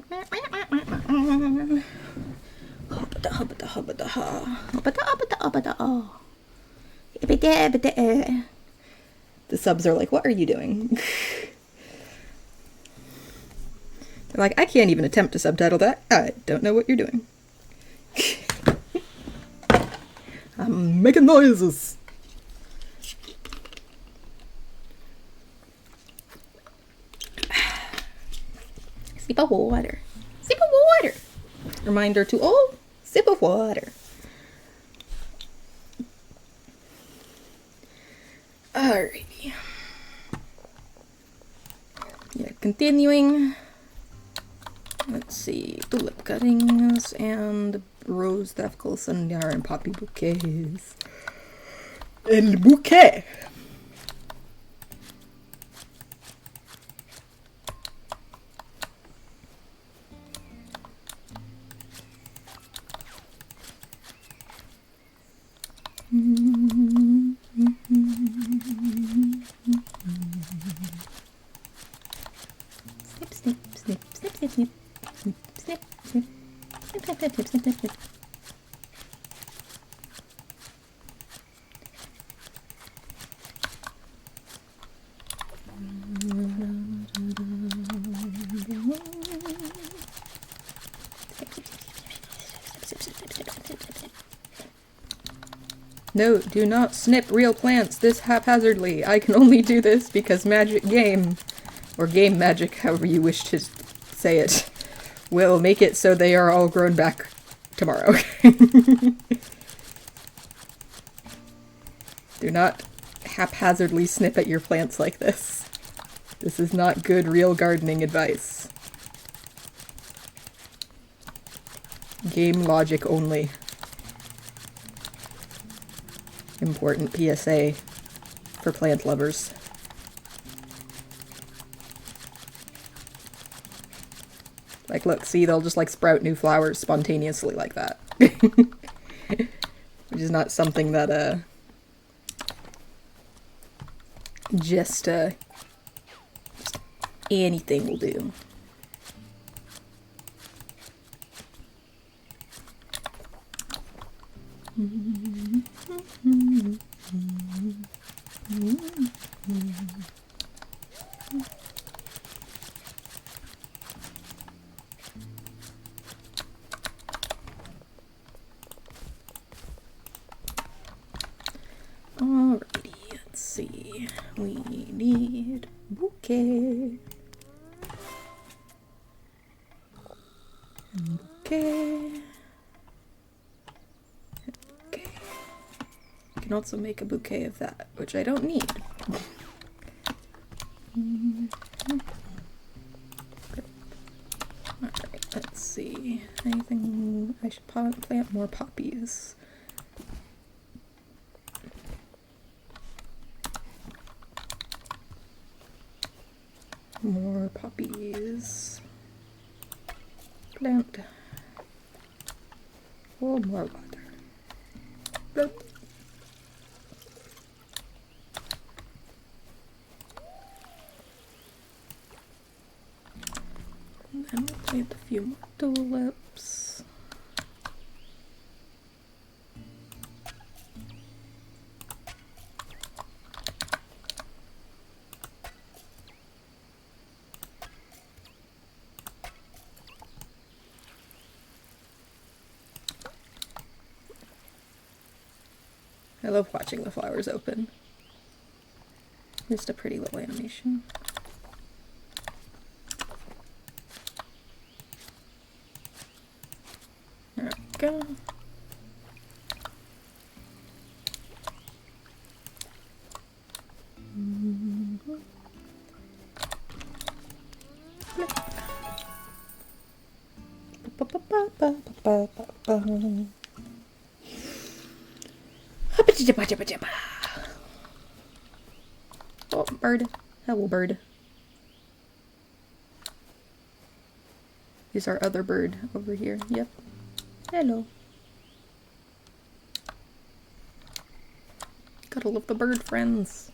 The subs are like, what are you doing? They're like, I can't even attempt to subtitle that. I don't know what you're doing. I'm making noises. Sip of water. Sip of water. Reminder to all, sip of water. Alrighty. Yeah, continuing. Let's see. Tulip cuttings and rose daffodil sundial and poppy bouquets. El bouquet. Snip, snip, snip, snip, snip, snip, snip, snip, snip, snip, snip, snip, snip, snip, snip. No, do not snip real plants this haphazardly. I can only do this because magic game, or game magic, however you wish to say it, will make it so they are all grown back tomorrow. Do not haphazardly snip at your plants like this. This is not good real gardening advice. Game logic only. Important PSA for plant lovers. Like, look, see, they'll just, like, sprout new flowers spontaneously like that. Which is not something that, just anything will do. Alrighty, let's see. We need bouquet. Bouquet. Okay. You can also make a bouquet of that, which I don't need. Alright, let's see. Anything I should plant more poppies. More poppies. Plant. Oh, more water. Bloop. And then we'll plant a few more tulips. I love watching the flowers open. Just a pretty little animation. There we go. Oh, bird. Hello, bird. Is our other bird over here? Yep. Hello. Gotta love the bird friends.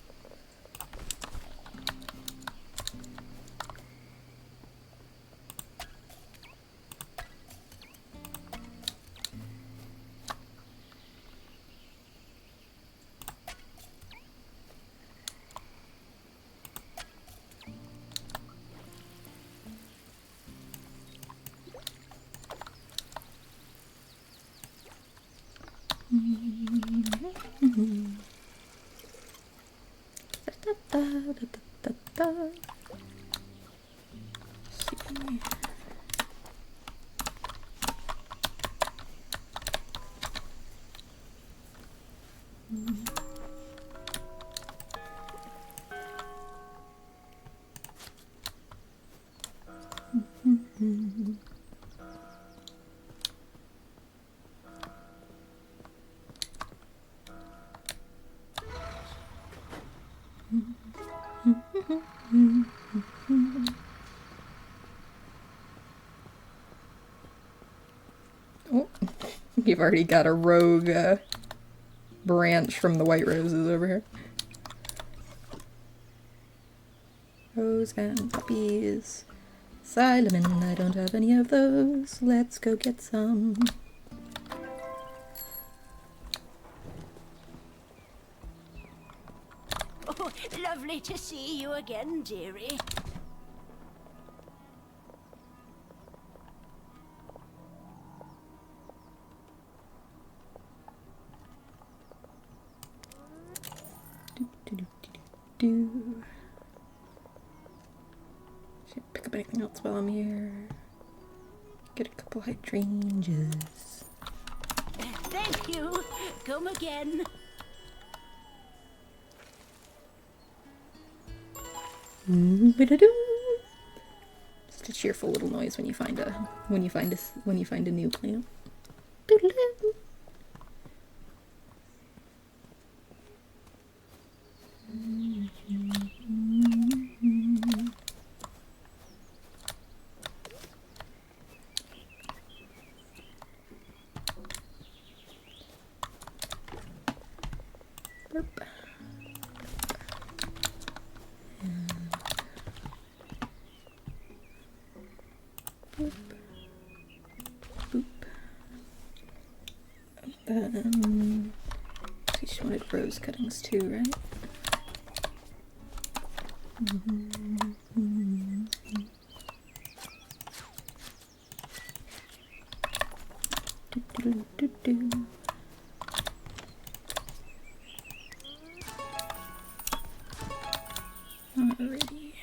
Oh, you've already got a rogue branch from the white roses over here. Rose and puppies. Simon, I don't have any of those. Let's go get some. Oh, lovely to see you again, dearie. Do. Should pick up anything else while I'm here. Get a couple hydrangeas. Thank you. Come again. Just a cheerful little noise when you find a new plant. She wanted rose cuttings too, right? Alrighty.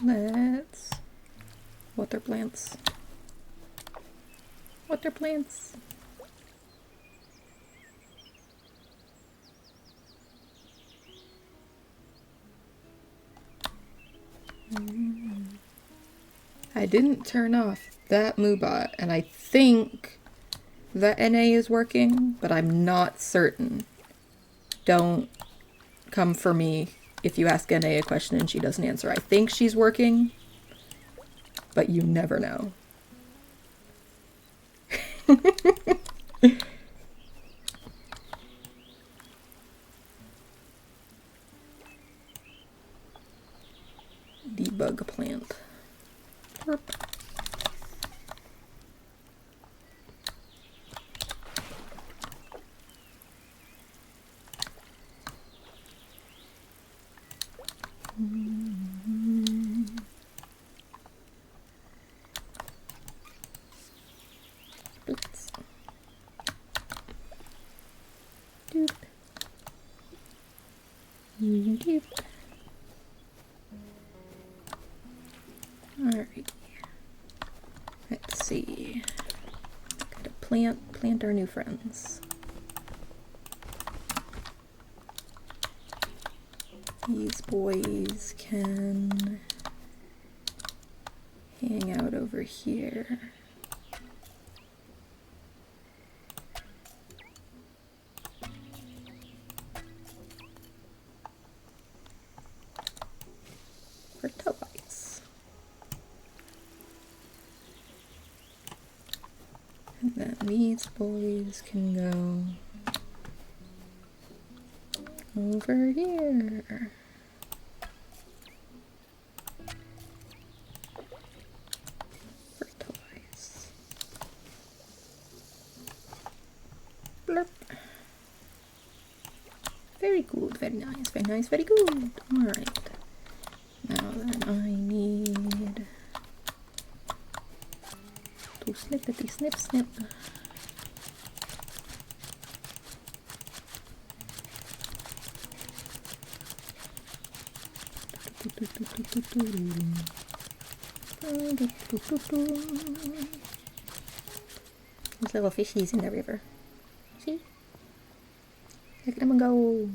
Let's water plants. Water plants. I didn't turn off that MooBot, and I think that NA is working, but I'm not certain. Don't come for me if you ask NA a question and she doesn't answer. I think she's working, but you never know. Debug plant. Burp. Oops. Doop. Doop. Alright. Let's see. Gotta plant our new friends. These boys can hang out over here. For toys. And then these boys can go over here. For toys. Blurp. Very good, very nice, very good. Alright. Now then I need to snippety snip snip. There's little fishies in the river. See? Look at them go.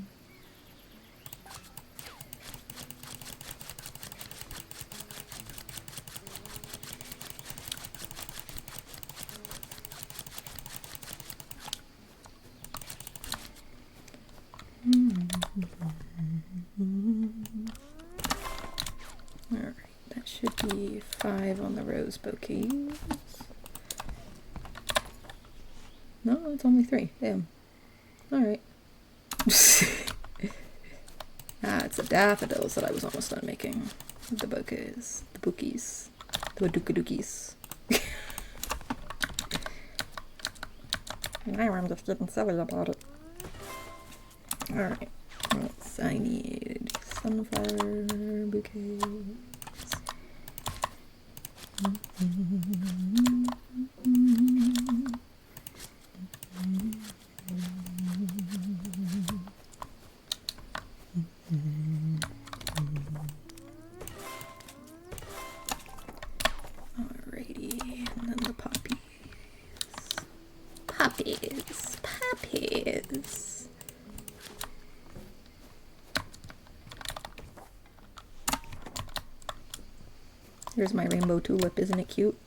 Alright, that should be 5 on the rose bouquets. No, it's only 3. Damn. Alright. Ah, it's the daffodils that I was almost done making. The bouquets. The bouquets. The badooka-dookies. Now I'm just getting silly about it. Alright. I need sunflower bouquets. Alrighty, and then the poppies. Poppies, poppies. Here's my rainbow tulip, isn't it cute?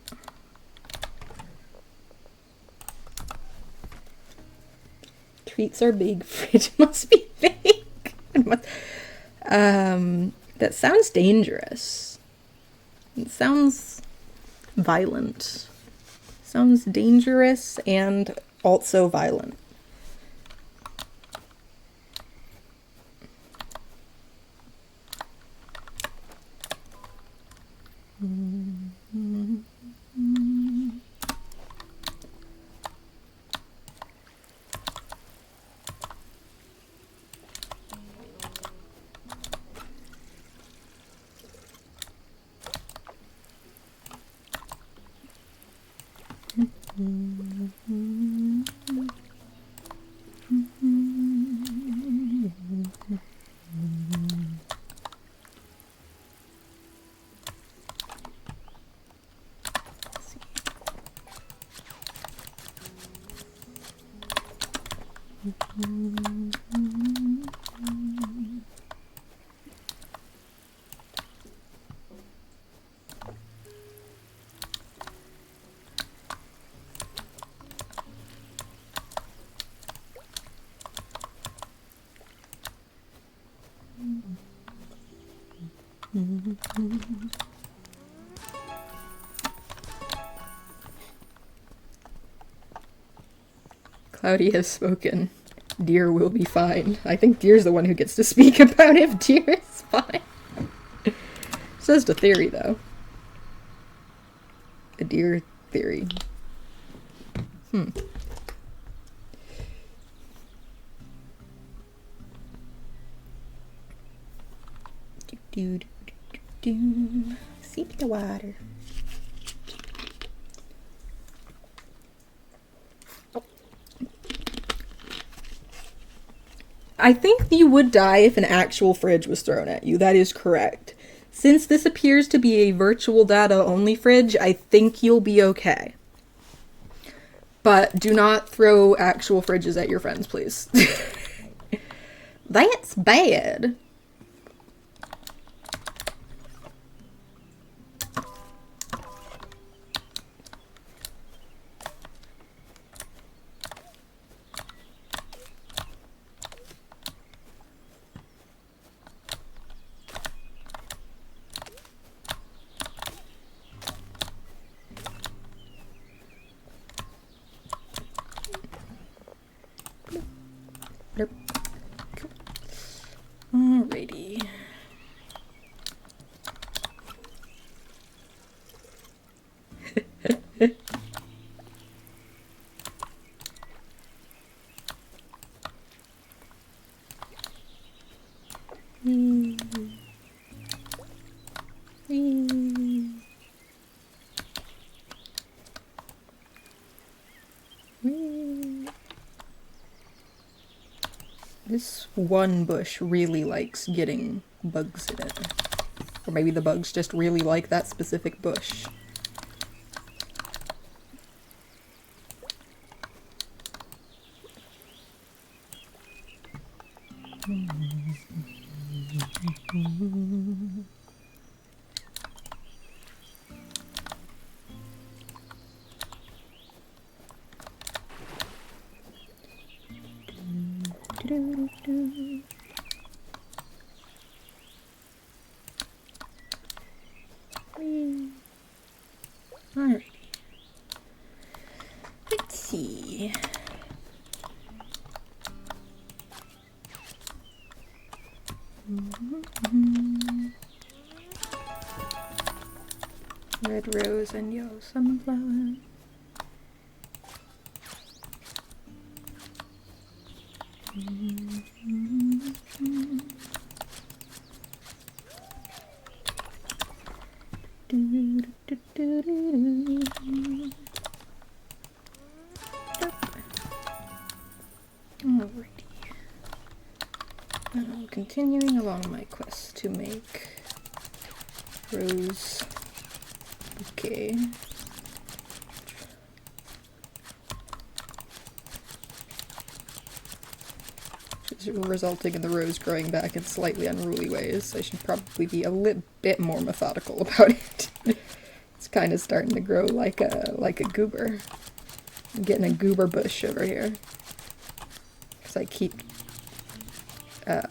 Treats are big, fridge must be big. That sounds dangerous. It sounds violent. Sounds dangerous and also violent. Cloudy has spoken. Deer will be fine. I think Deer's the one who gets to speak about if Deer is fine. It's just a theory, though. A deer theory. Sip the water. I think you would die if an actual fridge was thrown at you. That is correct. Since this appears to be a virtual data only fridge, I think you'll be okay. But do not throw actual fridges at your friends, please. That's bad. Nope. Cool. Alrighty. This one bush really likes getting bugs in it. Or maybe the bugs just really like that specific bush. Alrighty. Let's see. Red rose and yellow sunflower. Alrighty. Continuing along my quest to make rose bouquet. Which is resulting in the rose growing back in slightly unruly ways. I should probably be a little bit more methodical about it. It's kind of starting to grow like a goober. I'm getting a goober bush over here. Because I keep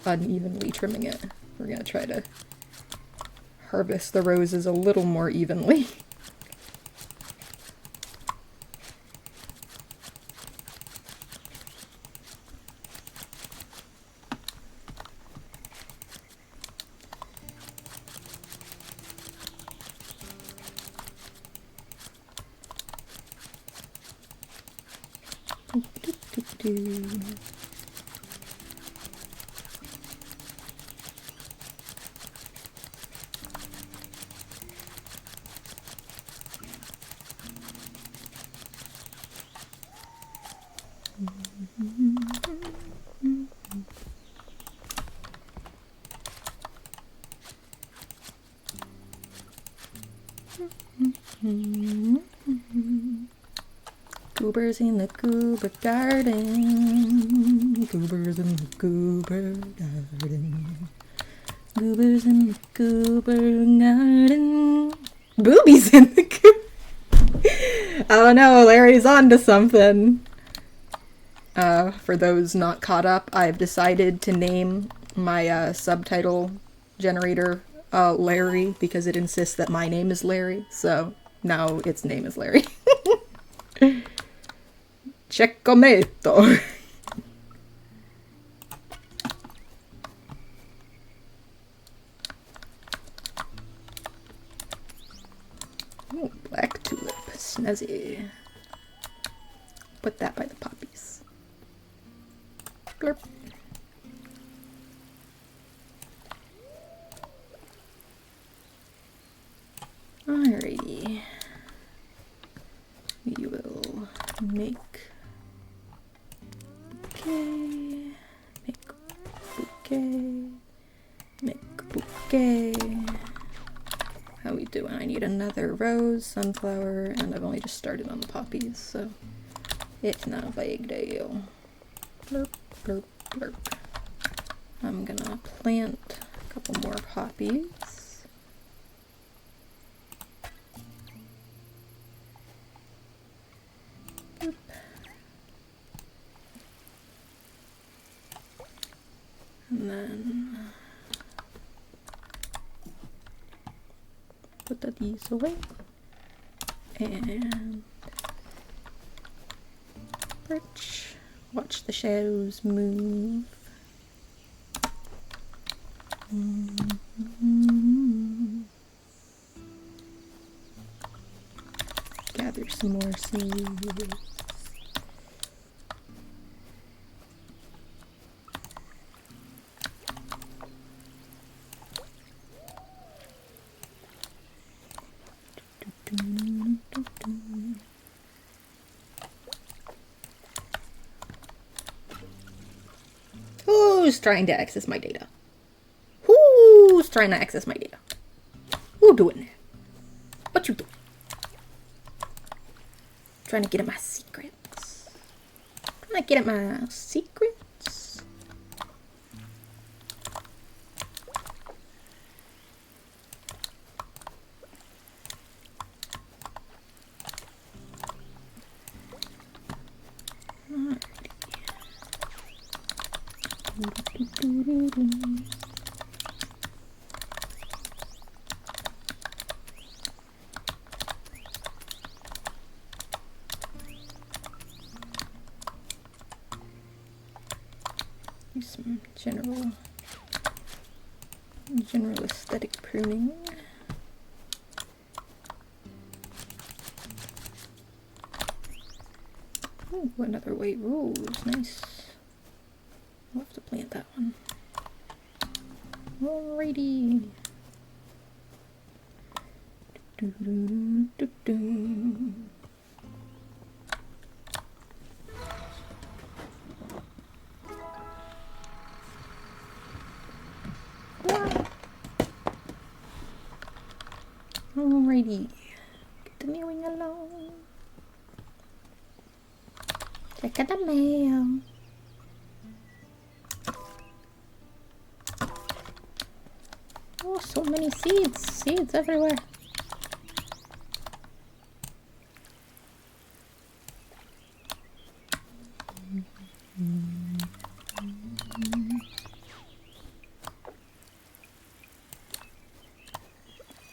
unevenly trimming it. We're gonna try to harvest the roses a little more evenly. Goobers in the goober garden. Goobers in the goober garden. Goobers in the goober garden. Boobies in the goober. I don't know, Larry's onto something. For those not caught up, I've decided to name my subtitle generator Larry because it insists that my name is Larry, so now its name is Larry. Checkmate. Oh, black tulip, snazzy. Put that by the poppies. Glurp. Alrighty. We will make bouquet, make bouquet. How we doing? I need another rose, sunflower, and I've only just started on the poppies, so it's not a big deal. Blurp, blurp, blurp. I'm gonna plant a couple more poppies. Boop. And then put these away. And perch. Watch the shadows move. Gather some more seeds. Who's trying to access my data? Who's trying to access my data? Who doing that? What you doing? Trying to get at my secrets. Trying to get at my secrets. Do some general aesthetic pruning. Ooh, another white rose, nice. I'll have to plant that one. Alrighty. Alrighty. Continuing along. Check out the mail. Oh, so many seeds. Seeds everywhere.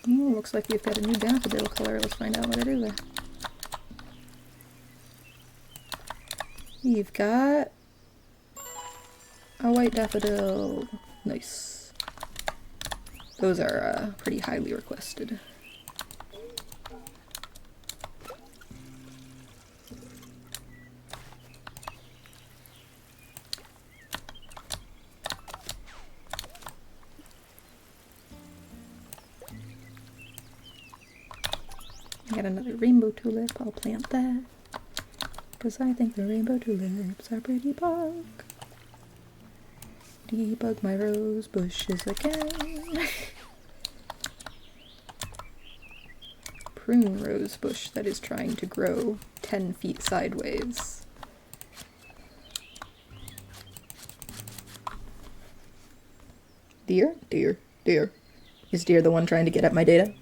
Ooh, looks like you've got a new daffodil color. Let's find out what it is. You've got a white daffodil. Nice. Those are pretty highly requested. I got another rainbow tulip. I'll plant that. Because I think the rainbow tulips are pretty bug. Debug my rose bushes again. Prune rose bush that is trying to grow 10 feet sideways. Deer? Deer. Deer. Is deer the one trying to get at my data?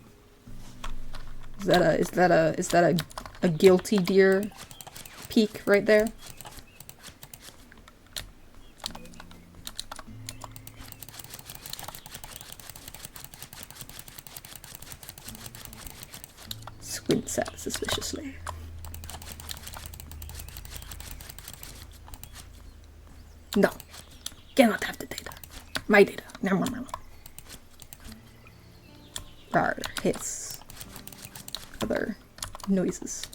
Is that a guilty deer peak right there? Squints at suspiciously. No. Cannot have the data. My data. Rar, hiss. Other noises.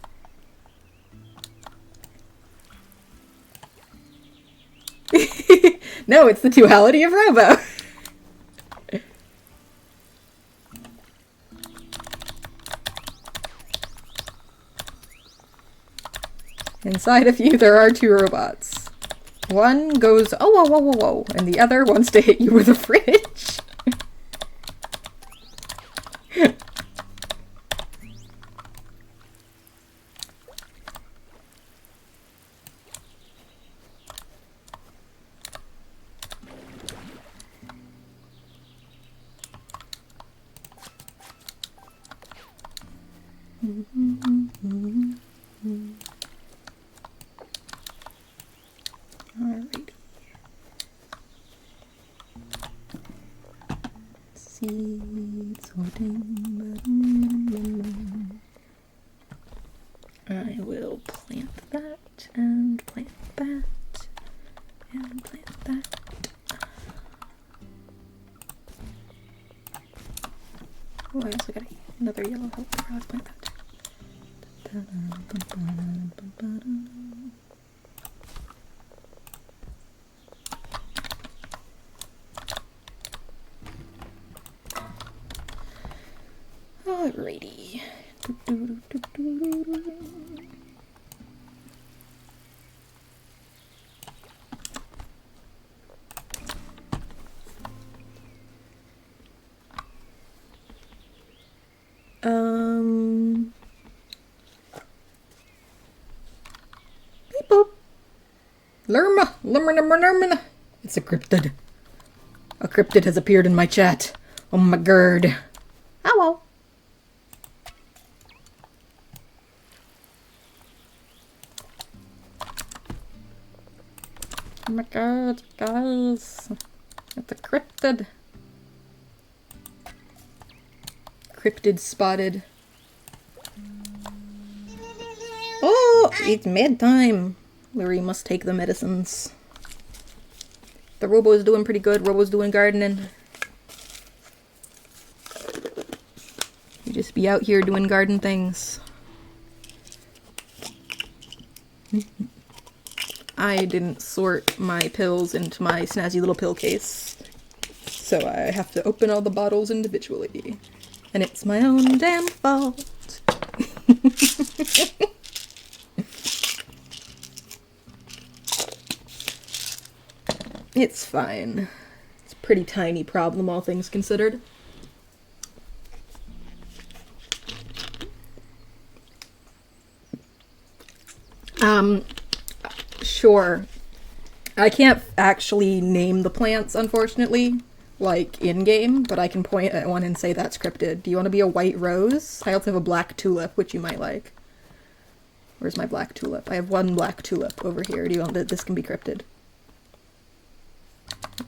No, it's the duality of Robo. Inside of you, there are two robots. One goes, oh, whoa, whoa, whoa, whoa, and the other wants to hit you with a fridge. Alrighty. Seed sorting. I will plant that and plant that and plant that. Oh, I also got another yellow helper. Let's plant that. Alrighty. Lerma! Lerma! It's a cryptid. A cryptid has appeared in my chat. Oh my god. Ow. Oh my god, guys. It's a cryptid. Cryptid spotted. Oh, it's bedtime. Larry must take the medicines. The Robo is doing pretty good. Robo's doing gardening. You just be out here doing garden things. I didn't sort my pills into my snazzy little pill case, so I have to open all the bottles individually. And it's my own damn fault. It's fine. It's a pretty tiny problem, all things considered. Sure. I can't actually name the plants, unfortunately, like in-game, but I can point at one and say that's cryptid. Do you want to be a white rose? I also have a black tulip, which you might like. Where's my black tulip? I have one black tulip over here. Do you want that? This can be cryptid.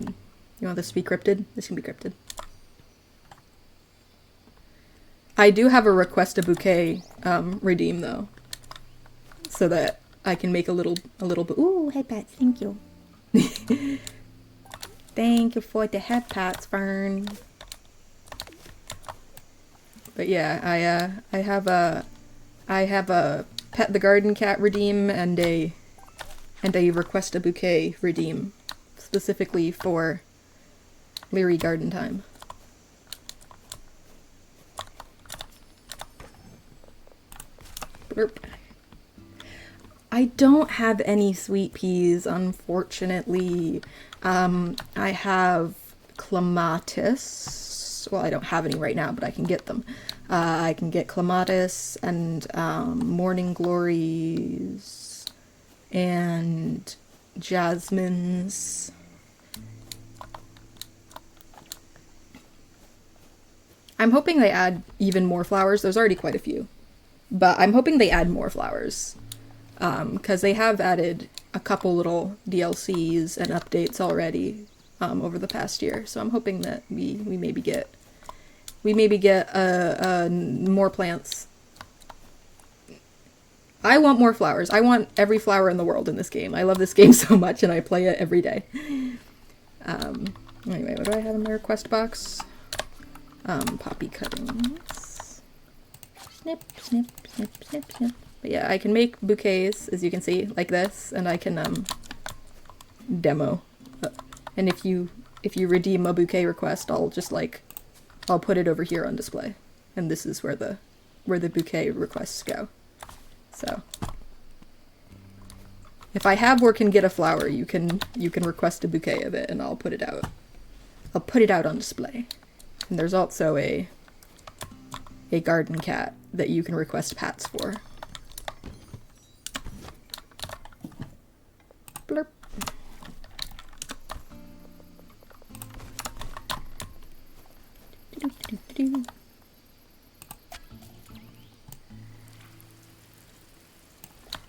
You want this to be cryptid? This can be cryptid. I do have a request a bouquet redeem though, so that I can make a little. Ooh, head pats, thank you. Thank you for the head pats, Fern. But yeah, I have a pet the garden cat redeem and a request a bouquet redeem specifically for Leary garden time. Blurp. I don't have any sweet peas, unfortunately. I have clematis. Well, I don't have any right now, but I can get them. I can get clematis and morning glories and jasmines. I'm hoping they add even more flowers. There's already quite a few, but I'm hoping they add more flowers. Because they have added a couple little DLCs and updates already over the past year, so I'm hoping that we maybe get more plants. I want more flowers. I want every flower in the world in this game. I love this game so much, and I play it every day. Anyway, what do I have in my request box? Poppy cuttings. Snip, snip, snip, snip, snip. But yeah, I can make bouquets, as you can see, like this, and I can demo. And if you redeem a bouquet request, I'll put it over here on display, and this is where the bouquet requests go. So if I have or can get a flower, you can request a bouquet of it, and I'll put it out. I'll put it out on display. And there's also a garden cat that you can request pats for. Blurp.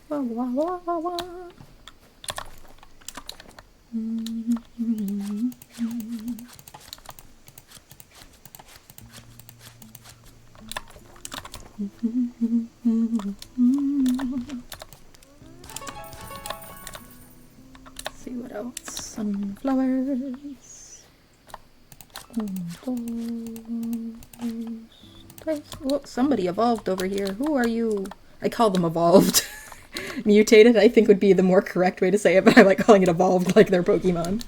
Wah, wah, wah, wah, wah. See what else. Sunflowers. Oh, somebody evolved over here. Who are you? I call them evolved. Mutated, I think, would be the more correct way to say it, but I like calling it evolved like they're Pokemon.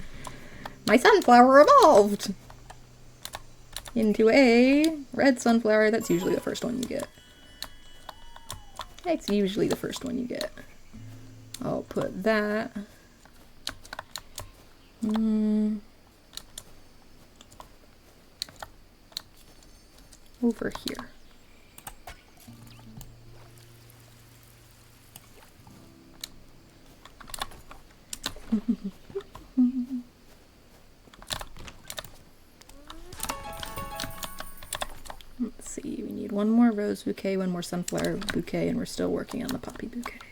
My sunflower evolved into a red sunflower. That's usually the first one you get. That's usually the first one you get. I'll put that. Over here. Let's see, we need one more rose bouquet, one more sunflower bouquet, and we're still working on the poppy bouquets.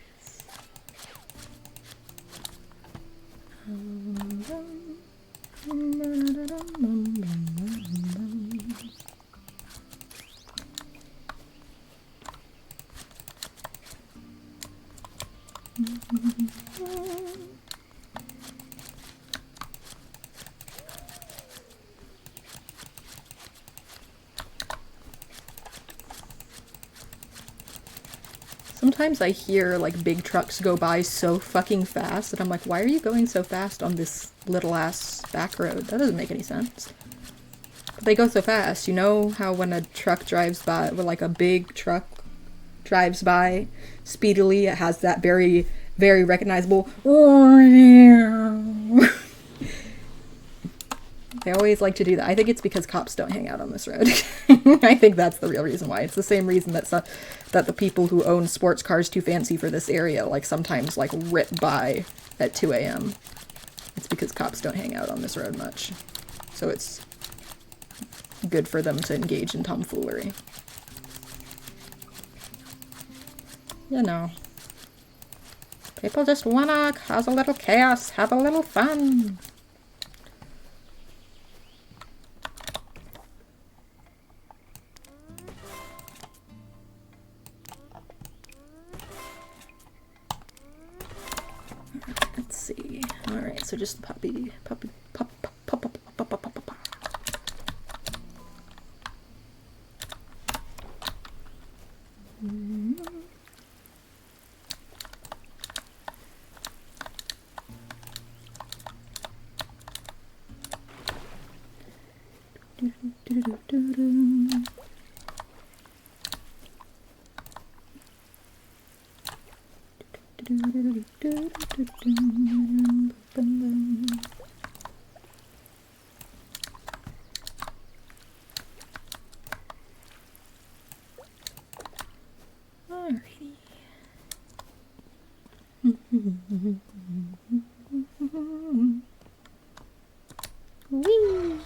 Sometimes I hear like big trucks go by so fucking fast that I'm like, why are you going so fast on this little ass back road? That doesn't make any sense. But they go so fast. You know how when a truck drives by, or like a big truck drives by speedily, it has that very, very recognizable They always like to do that. I think it's because cops don't hang out on this road. I think that's the real reason why. It's the same reason that that the people who own sports cars too fancy for this area like sometimes like rip by at 2 a.m. It's because cops don't hang out on this road much. So it's good for them to engage in tomfoolery. You know. People just wanna cause a little chaos, have a little fun. Let's see. Alright, so just the poppy. Wee.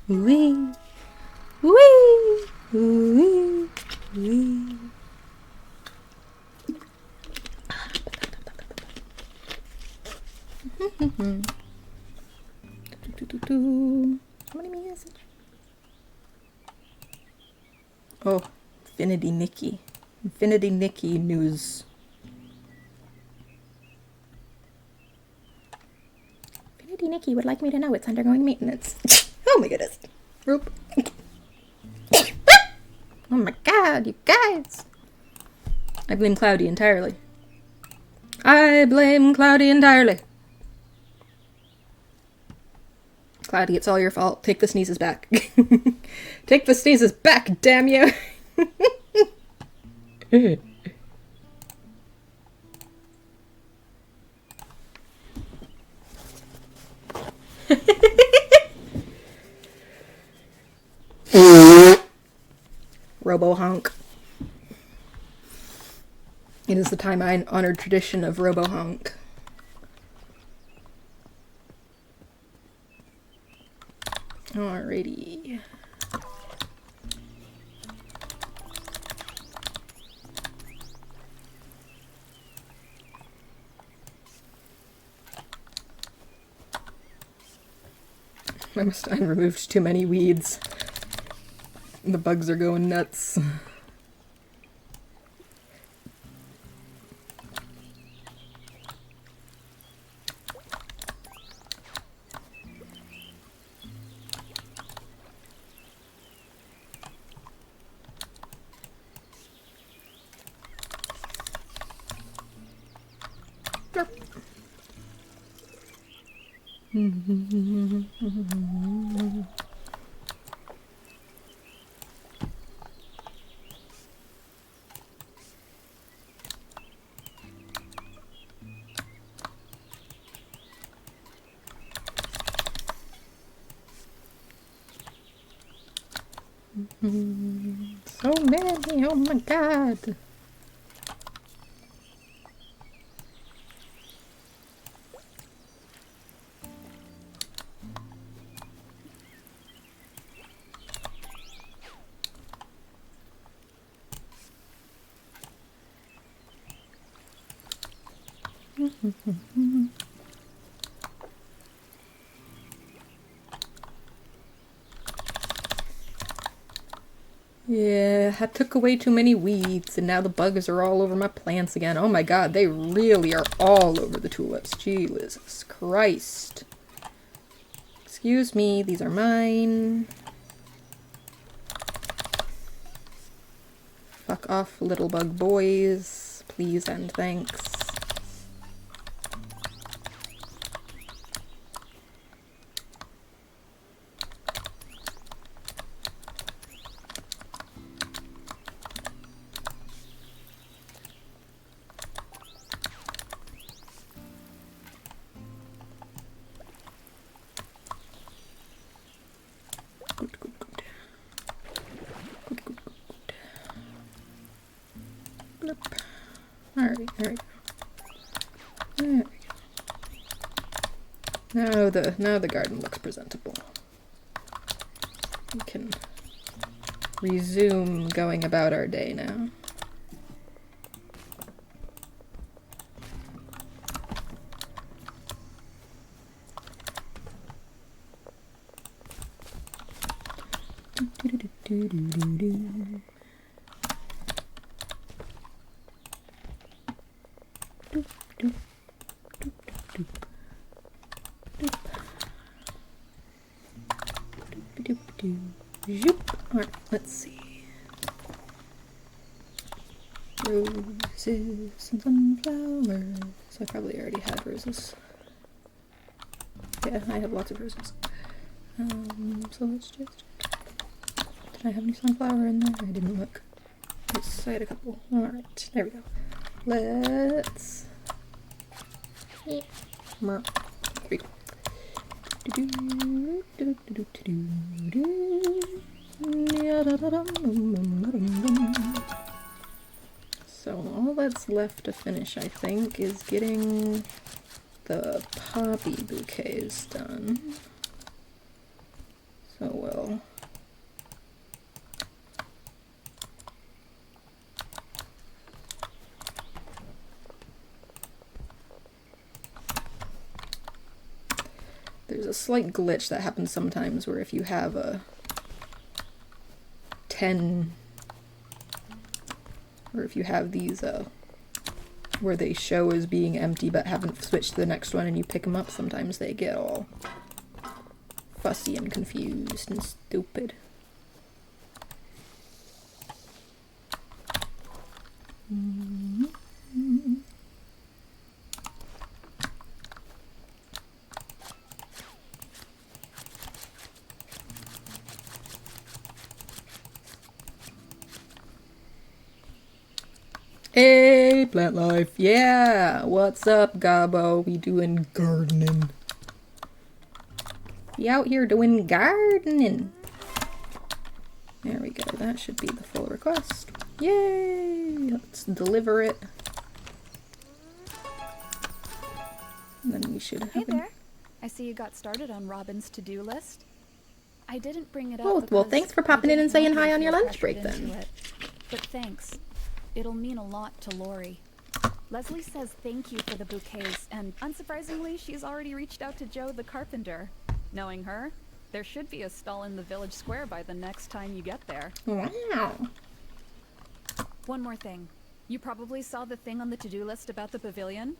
Wee. Wee. Wee. Somebody message. Oh, Infinity Nikki. Infinity Nikki news. Infinity Nikki would like me to know it's undergoing maintenance. Oh my goodness. Roop. Oh my god, you guys. I blame Cloudy entirely. I blame Cloudy entirely. Cloudy, it's all your fault. Take the sneezes back. Take the sneezes back, damn you. Robo honk. It is the time-honored tradition of robo honk. Alrighty. I removed too many weeds. The bugs are going nuts. So many, oh my god. Yeah, I took away too many weeds, and now the bugs are all over my plants again. Oh my god, they really are all over the tulips. Jesus Christ. Excuse me, these are mine. Fuck off, little bug boys. Please and thanks. Alright, there we go. There we go. Now the garden looks presentable. We can resume going about our day now. Alright, let's see. Roses and sunflowers. I probably already had roses. Yeah, I have lots of roses. So let's just... Did I have any sunflower in there? I didn't look. Yes, I had a couple. Alright, there we go. Let's... There we go. So all that's left to finish, I think, is getting the poppy bouquets done. So we'll... There's a slight glitch that happens sometimes where if you have a 10, or if you have these where they show as being empty but haven't switched to the next one and you pick them up, sometimes they get all fussy and confused and stupid. Hey, plant life. Yeah, what's up, Gabo? We doing gardening. We out here doing gardening. There we go. That should be the full request. Yay! Let's deliver it. And then we should have... Hey there. I see you got started on Robin's to-do list. I didn't bring it up. Oh, well, thanks for popping in and saying hi on your lunch break then. But thanks. It'll mean a lot to Lori. Leslie says thank you for the bouquets, and unsurprisingly, she's already reached out to Joe the carpenter. Knowing her, there should be a stall in the village square by the next time you get there. Wow. One more thing. You probably saw the thing on the to-do list about the pavilion.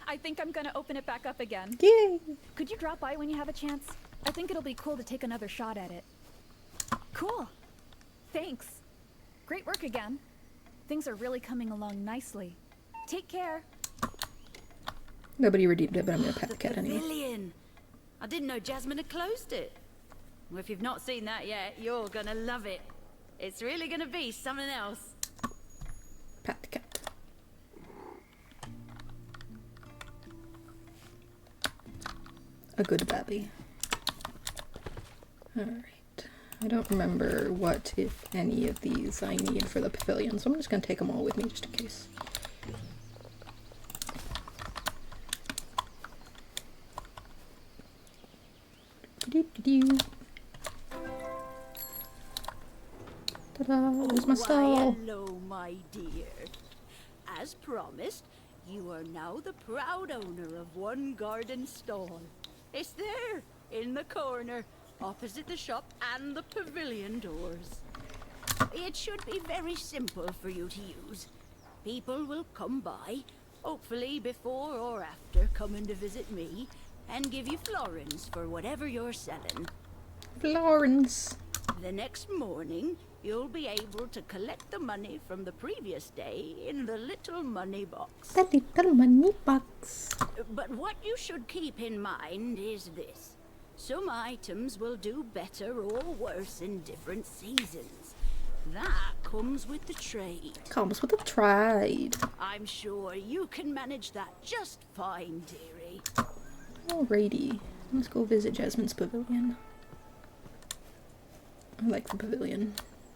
I think I'm gonna open it back up again. Yay! Could you drop by when you have a chance? I think it'll be cool to take another shot at it. Cool. Thanks. Great work again. Things are really coming along nicely. Take care. Nobody redeemed it, but I'm gonna pet the cat anyway. Pavilion. I didn't know Jasmine had closed it. Well, if you've not seen that yet, you're gonna love it. It's really gonna be something else. Pat the cat. A good babby. Alright. I don't remember what, if any, of these I need for the pavilion, so I'm just going to take them all with me just in case. Ta-da! There's my stall. Hello, my dear. As promised, You are now the proud owner of one garden stall. It's there, in the corner, opposite the shop and the pavilion doors. It should be very simple for you to use. People will come by, hopefully before or after coming to visit me, and give you florins for whatever you're selling. Florins. The next morning, you'll be able to collect the money from the previous day in the little money box. The little money box. But what you should keep in mind is this. Some items will do better or worse in different seasons. That comes with the trade. Comes with the trade. I'm sure you can manage that just fine, dearie. Alrighty. Let's go visit Jasmine's pavilion. I like the pavilion.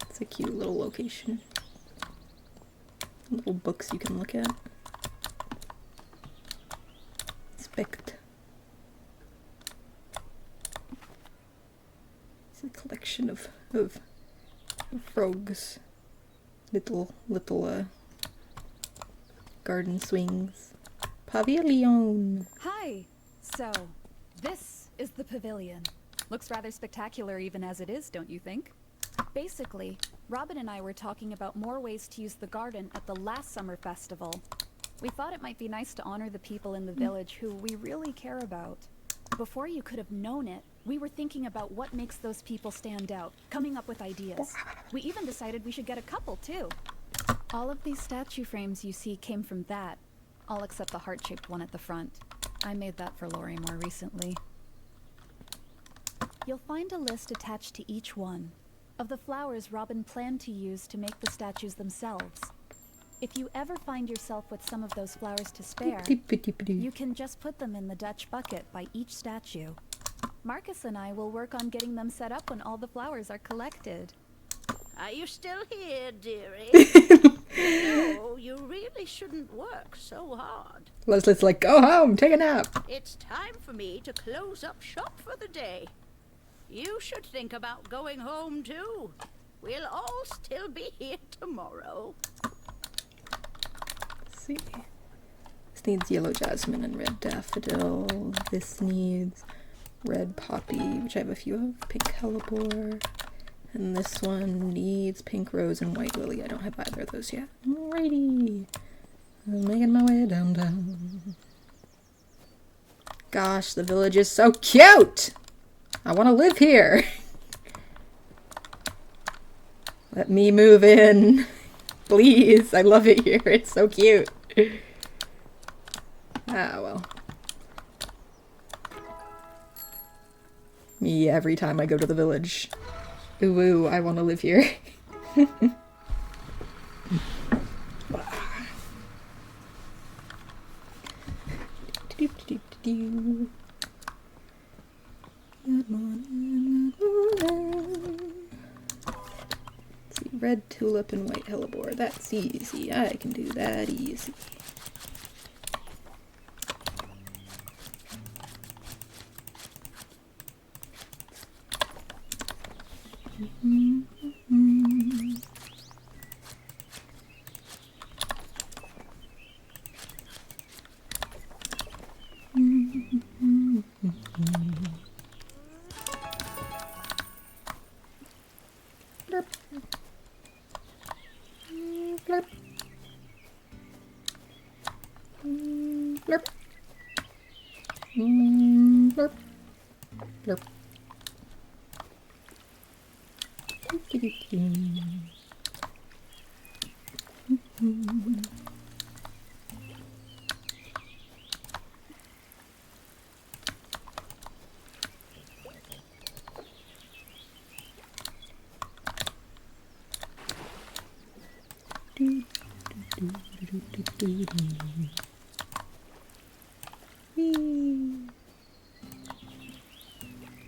It's a cute little location. Little books you can look at. Inspect. It's a collection of frogs. Little garden swings. Pavilion. Hi! So, this is the pavilion. Looks rather spectacular even as it is, don't you think? Basically, Robin and I were talking about more ways to use the garden at the last summer festival. We thought it might be nice to honor the people in the village who we really care about. Before you could have known it, we were thinking about what makes those people stand out, coming up with ideas. We even decided we should get a couple, too. All of these statue frames you see came from that, all except the heart-shaped one at the front. I made that for Lori more recently. You'll find a list attached to each one of the flowers Robin planned to use to make the statues themselves. If you ever find yourself with some of those flowers to spare, you can just put them in the Dutch bucket by each statue. Marcus and I will work on getting them set up when all the flowers are collected. Are you still here, dearie? No, you really shouldn't work so hard. Leslie's like, go home, take a nap. It's time for me to close up shop for the day. You should think about going home too. We'll all still be here tomorrow. Let's see. This needs yellow jasmine and red daffodil. This needs red poppy, which I have a few of, pink hellebore. And this one needs pink rose and white lily. I don't have either of those yet. Alrighty. I'm making my way downtown. Gosh, the village is so cute! I want to live here. Let me move in. Please. I love it here. It's so cute. Ah, well. Me every time I go to the village. Ooh, ooh, I want to live here. Good morning, good morning. Let's see, red tulip and white hellebore. That's easy. I can do that easy. Blurp. Blurp. Blurp.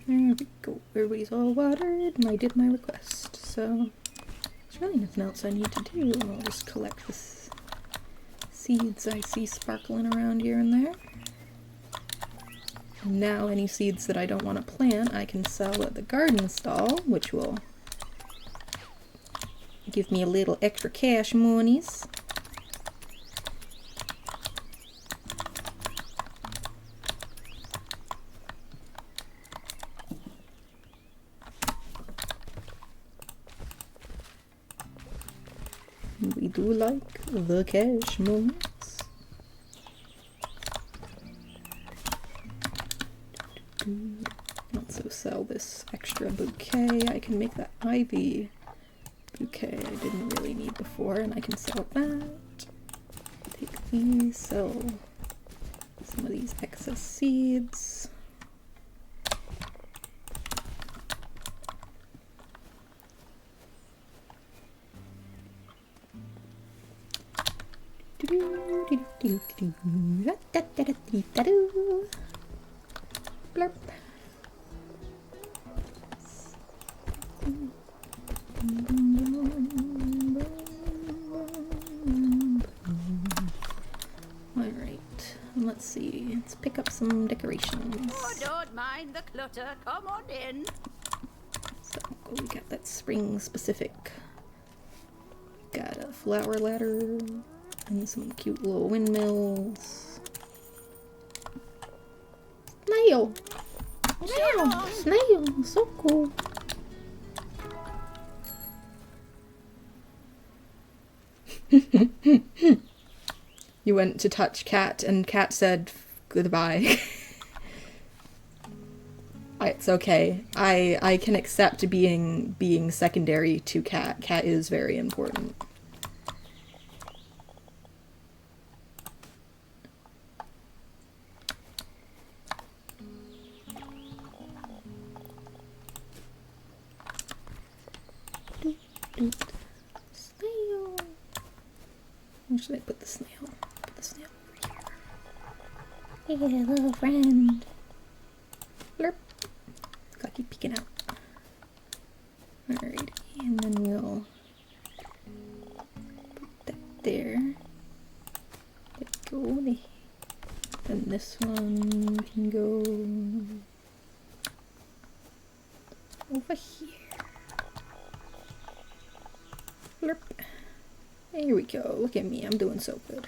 There we go. Everybody's all watered, and I did my request. So there's really nothing else I need to do. I'll just collect the seeds I see sparkling around here and there. And now any seeds that I don't want to plant, I can sell at the garden stall, which will give me a little extra cash monies. We do like the cash moments. Also sell this extra bouquet. I can make that ivy bouquet I didn't really need before, and I can sell that. Take these, sell some of these excess seeds. Blurp. Alright, let's see. Let's pick up some decorations. Oh, don't mind the clutter. Come on in. So we got that spring specific. Got a flower ladder and some cute little windmills. Snail! Snail! Snail! So cool. You went to touch Cat and Cat said goodbye. It's okay. I can accept being secondary to Cat. Cat is very important. Snail. Where should I put the snail? Put the snail over here. Hey, little friend. Blurp. Gotta keep peeking out. Alrighty, and then we'll put that there. There we go. Then this one can go over here. Blurp. Here we go. Look at me. I'm doing so good.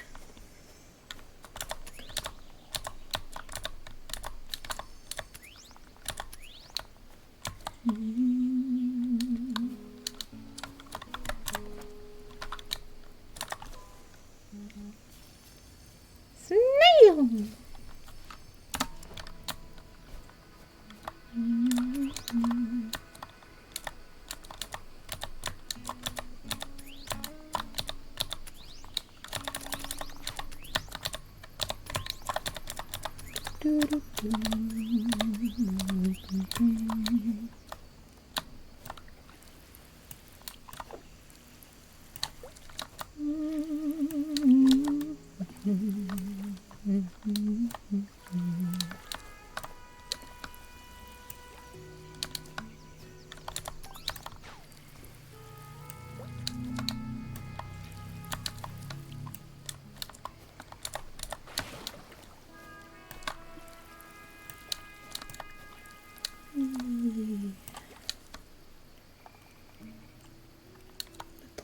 Snail!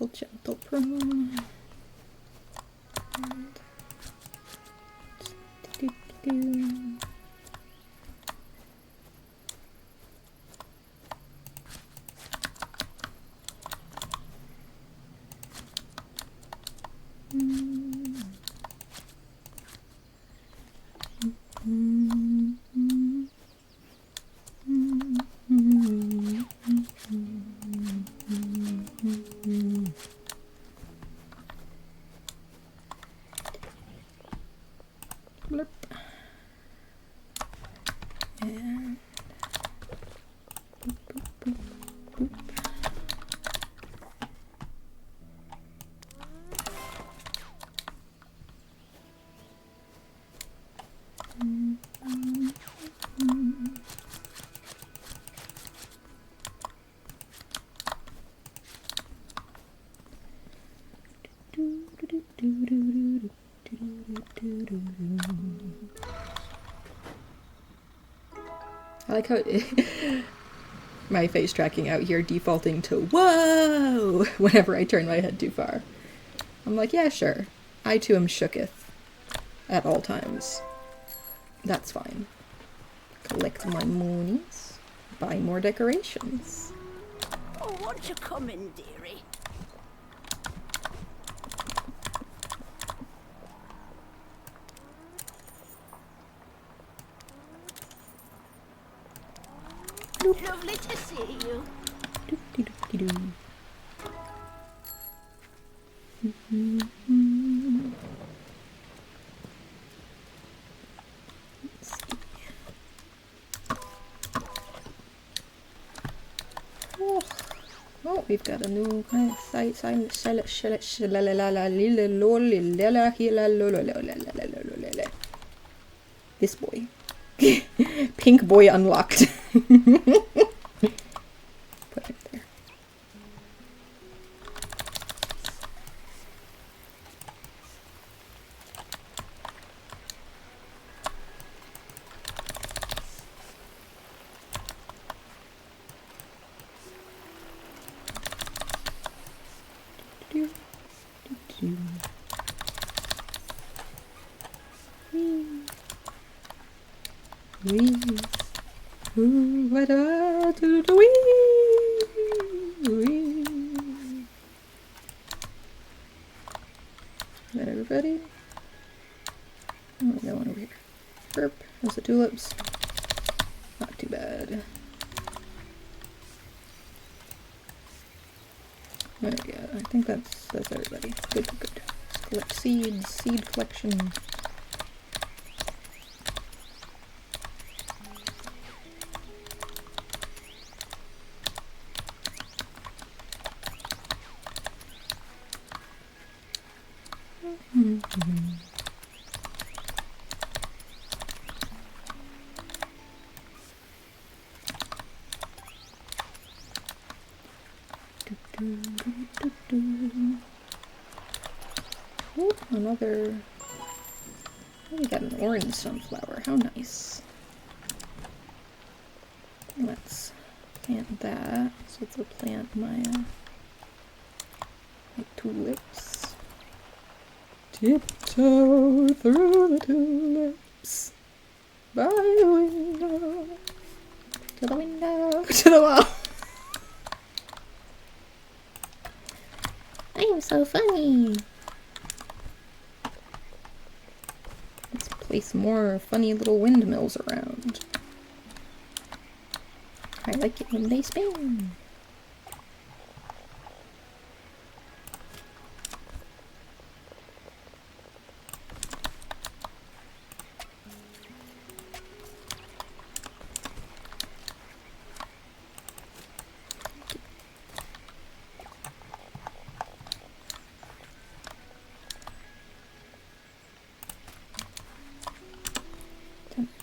Little gentle prom. Blurp. And boop, boop, boop, boop. I like how my face tracking out here defaulting to whoa whenever I turn my head too far. I'm like, yeah, sure. I too am shooketh at all times. That's fine. Collect my monies. Buy more decorations. Oh, won't you come in, dearie? Lovely to see you. Oh, we've got a new site. This boy. Pink boy unlocked. Put it there. Is that everybody? Oh, we got one over here. Burp. Those the tulips. Not too bad. There we go. I think that's everybody. Good, good, good. Let's collect seeds. Seed collection. Oh, another. Oh, we got an orange sunflower. How nice. Let's plant that. So let's go plant my tulips. Tiptoe through the tulips. By the window. To the window. To the wall. I'm so funny. Let's place more funny little windmills around. I like it when they spin.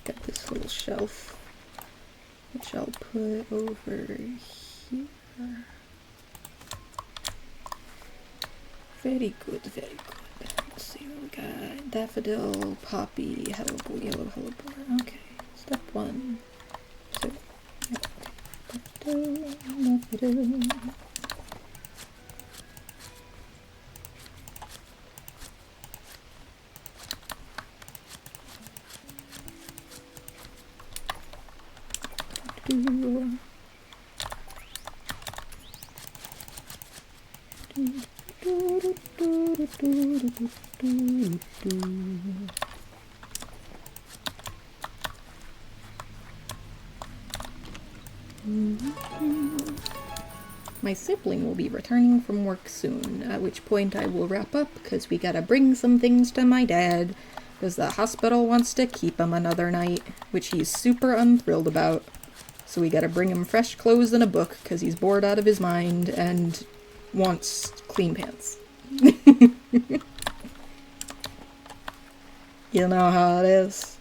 Got this little shelf, which I'll put over here. Very good, very good. Let's see what we got. Daffodil, poppy, hellebore, yellow hellebore. Okay, step 1. So, daffodil, daffodil. My sibling will be returning from work soon, at which point I will wrap up because we gotta bring some things to my dad because the hospital wants to keep him another night, which he's super unthrilled about. So we gotta bring him fresh clothes and a book because he's bored out of his mind and wants clean pants. You know how it is.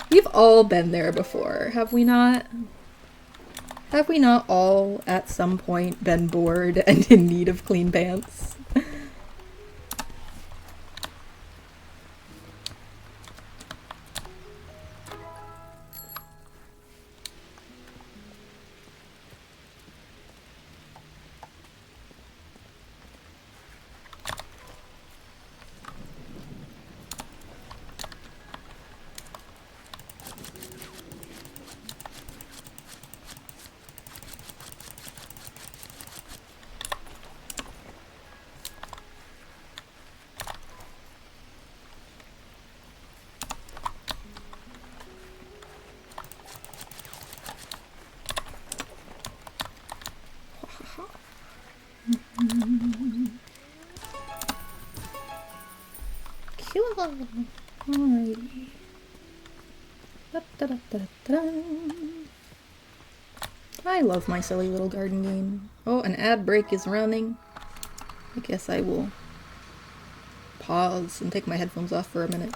We've all been there before, have we not? Have we not all, at some point, been bored and in need of clean pants? Alright. I love my silly little garden game. Oh, an ad break is running. I guess I will pause and take my headphones off for a minute.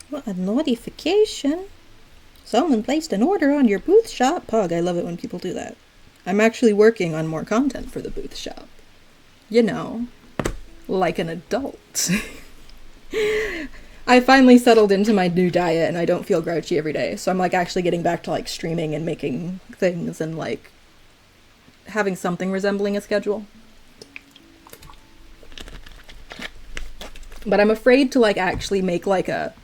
What a notification! Someone placed an order on your booth shop. Pug, I love it when people do that. I'm actually working on more content for the booth shop. You know, like an adult. I finally settled into my new diet and I don't feel grouchy every day. So I'm like actually getting back to like streaming and making things and like having something resembling a schedule. But I'm afraid to like actually make like a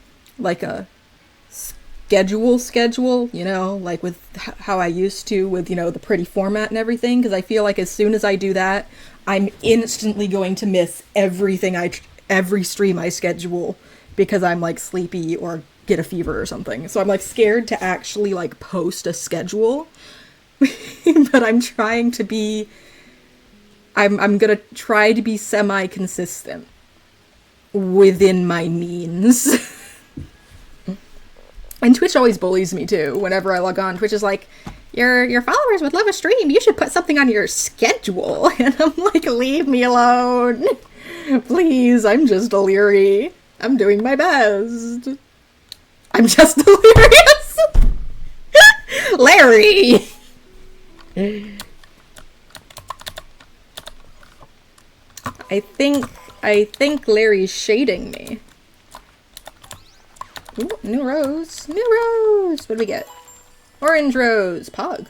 schedule, you know, like with how I used to with, you know, the pretty format and everything, because I feel like as soon as I do that, I'm instantly going to miss everything every stream I schedule because I'm like sleepy or get a fever or something. So I'm like scared to actually like post a schedule. But I'm trying to be I'm gonna try to be semi-consistent within my means. And Twitch always bullies me too. Whenever I log on, Twitch is like, your followers would love a stream. You should put something on your schedule. And I'm like, leave me alone. Please, I'm just delirious. I'm doing my best. I'm just delirious. Larry! I think Larry's shading me. Ooh, new rose. New rose! What do we get? Orange rose. Pog.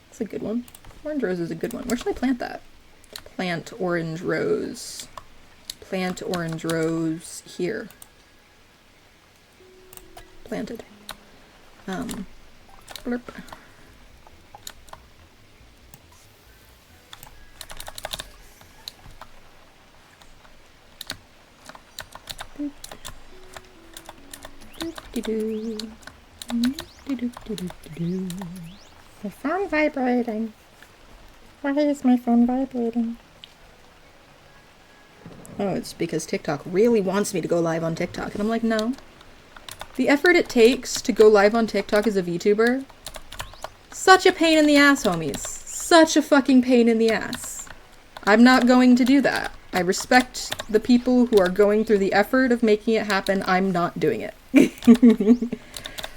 That's a good one. Orange rose is a good one. Where should I plant that? Plant orange rose. Plant orange rose here. Planted. Blurp. My phone vibrating. Why is my phone vibrating? oh, it's because TikTok really wants me to go live on TikTok. And I'm like, no. The effort it takes to go live on TikTok as a VTuber, such a pain in the ass, homies. Such a fucking pain in the ass. I'm not going to do that. I respect the people who are going through the effort of making it happen. I'm not doing it.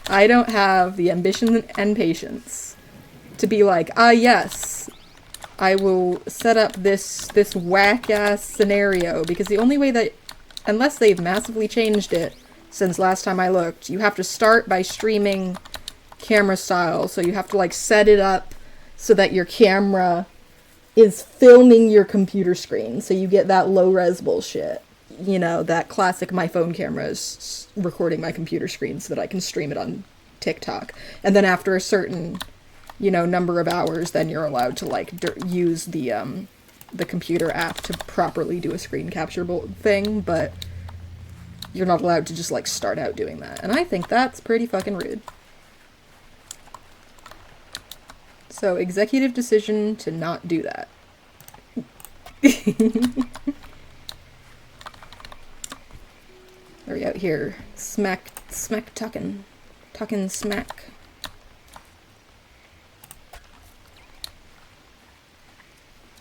I don't have the ambition and patience to be like, yes, I will set up this whack-ass scenario, because the only way that, unless they've massively changed it since last time I looked, you have to start by streaming camera style, so you have to like set it up so that your camera is filming your computer screen, so you get that low-res bullshit. You know, that classic my phone camera is recording my computer screen so that I can stream it on TikTok. And then after a certain, you know, number of hours, then you're allowed to like use the computer app to properly do a screen capture thing, but you're not allowed to just like start out doing that. And I think that's pretty fucking rude. So, executive decision to not do that. Are we out here smack talking smack?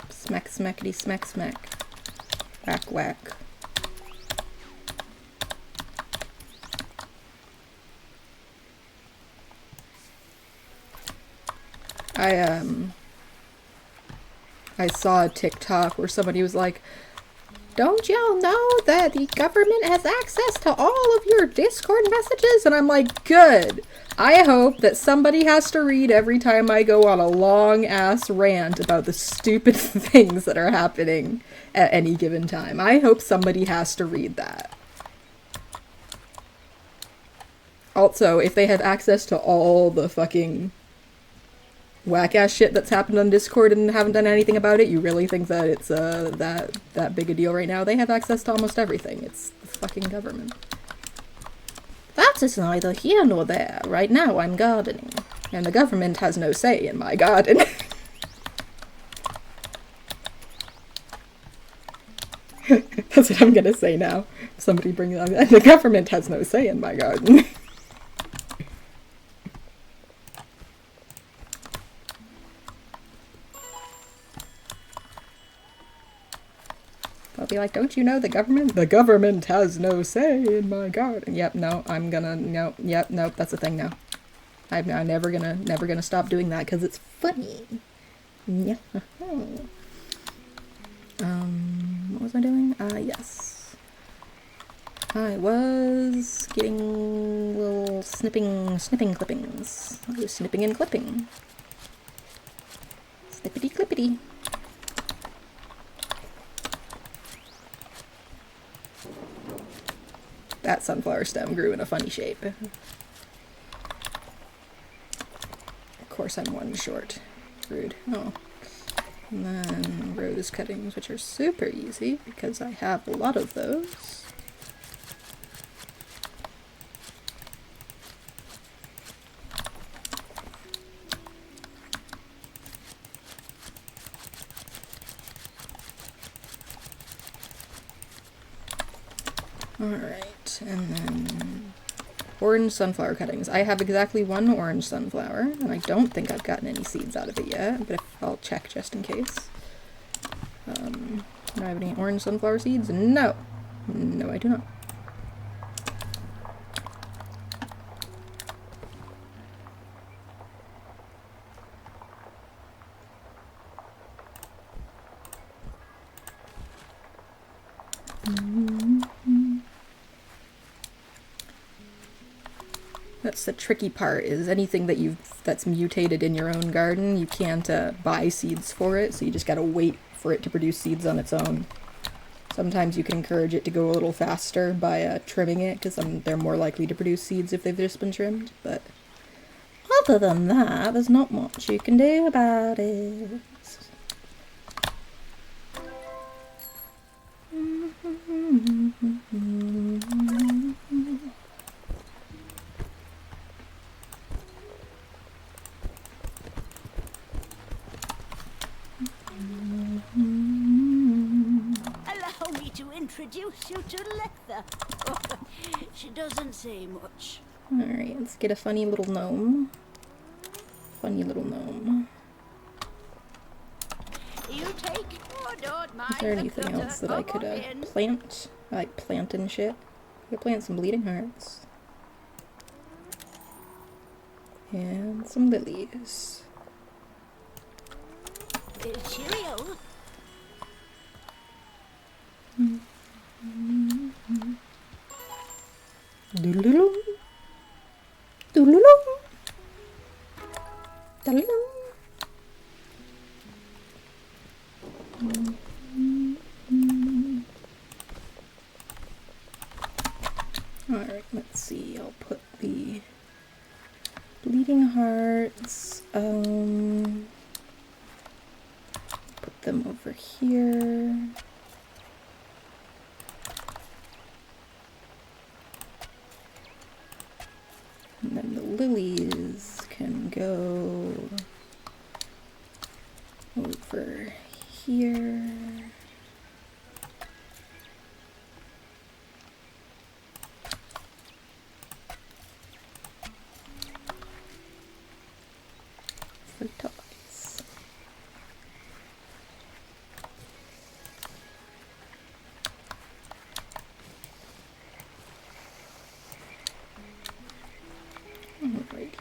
Smack smackety smack smack. Whack whack. I saw a TikTok where somebody was like, don't y'all know that the government has access to all of your Discord messages? And I'm like, good. I hope that somebody has to read every time I go on a long-ass rant about the stupid things that are happening at any given time. I hope somebody has to read that. Also, if they have access to all the fucking whack-ass shit that's happened on Discord and haven't done anything about it, you really think that it's that big a deal right now? They have access to almost everything. It's the fucking government. That is neither here nor there. Right now I'm gardening, and the government has no say in my garden. That's what I'm gonna say now. If somebody brings it up, the government has no say in my garden. I'll be like, don't you know the government? The government has no say in my garden. Yep, no, I'm gonna, no, yep, nope, that's a thing now. I'm never gonna stop doing that because it's funny. Yeah. What was I doing? Yes. I was getting little snipping clippings. I was snipping and clipping. Snippity clippity. That sunflower stem grew in a funny shape. Of course I'm one short. Rude. Oh. And then rose cuttings, which are super easy because I have a lot of those. Alright, and then orange sunflower cuttings. I have exactly one orange sunflower, and I don't think I've gotten any seeds out of it yet, but I'll check just in case. Do I have any orange sunflower seeds? No! No, I do not. That's the tricky part, is anything that's mutated in your own garden, you can't buy seeds for it, so you just gotta wait for it to produce seeds on its own. Sometimes you can encourage it to go a little faster by trimming it, because they're more likely to produce seeds if they've just been trimmed, but other than that, there's not much you can do about it. introduce you to Letha. She doesn't say much. Alright, let's get a funny little gnome. Funny little gnome. You take. Oh, don't mind. Is there anything else that I could plant? I like planting shit. I could plant some bleeding hearts. And some lilies. Cheerio. Doodle-doo. Doodle-doo. Doodle-doo. Alright, let's see. I'll put the bleeding hearts, put them over here. And then the lilies can go over here. For toys. Alrighty.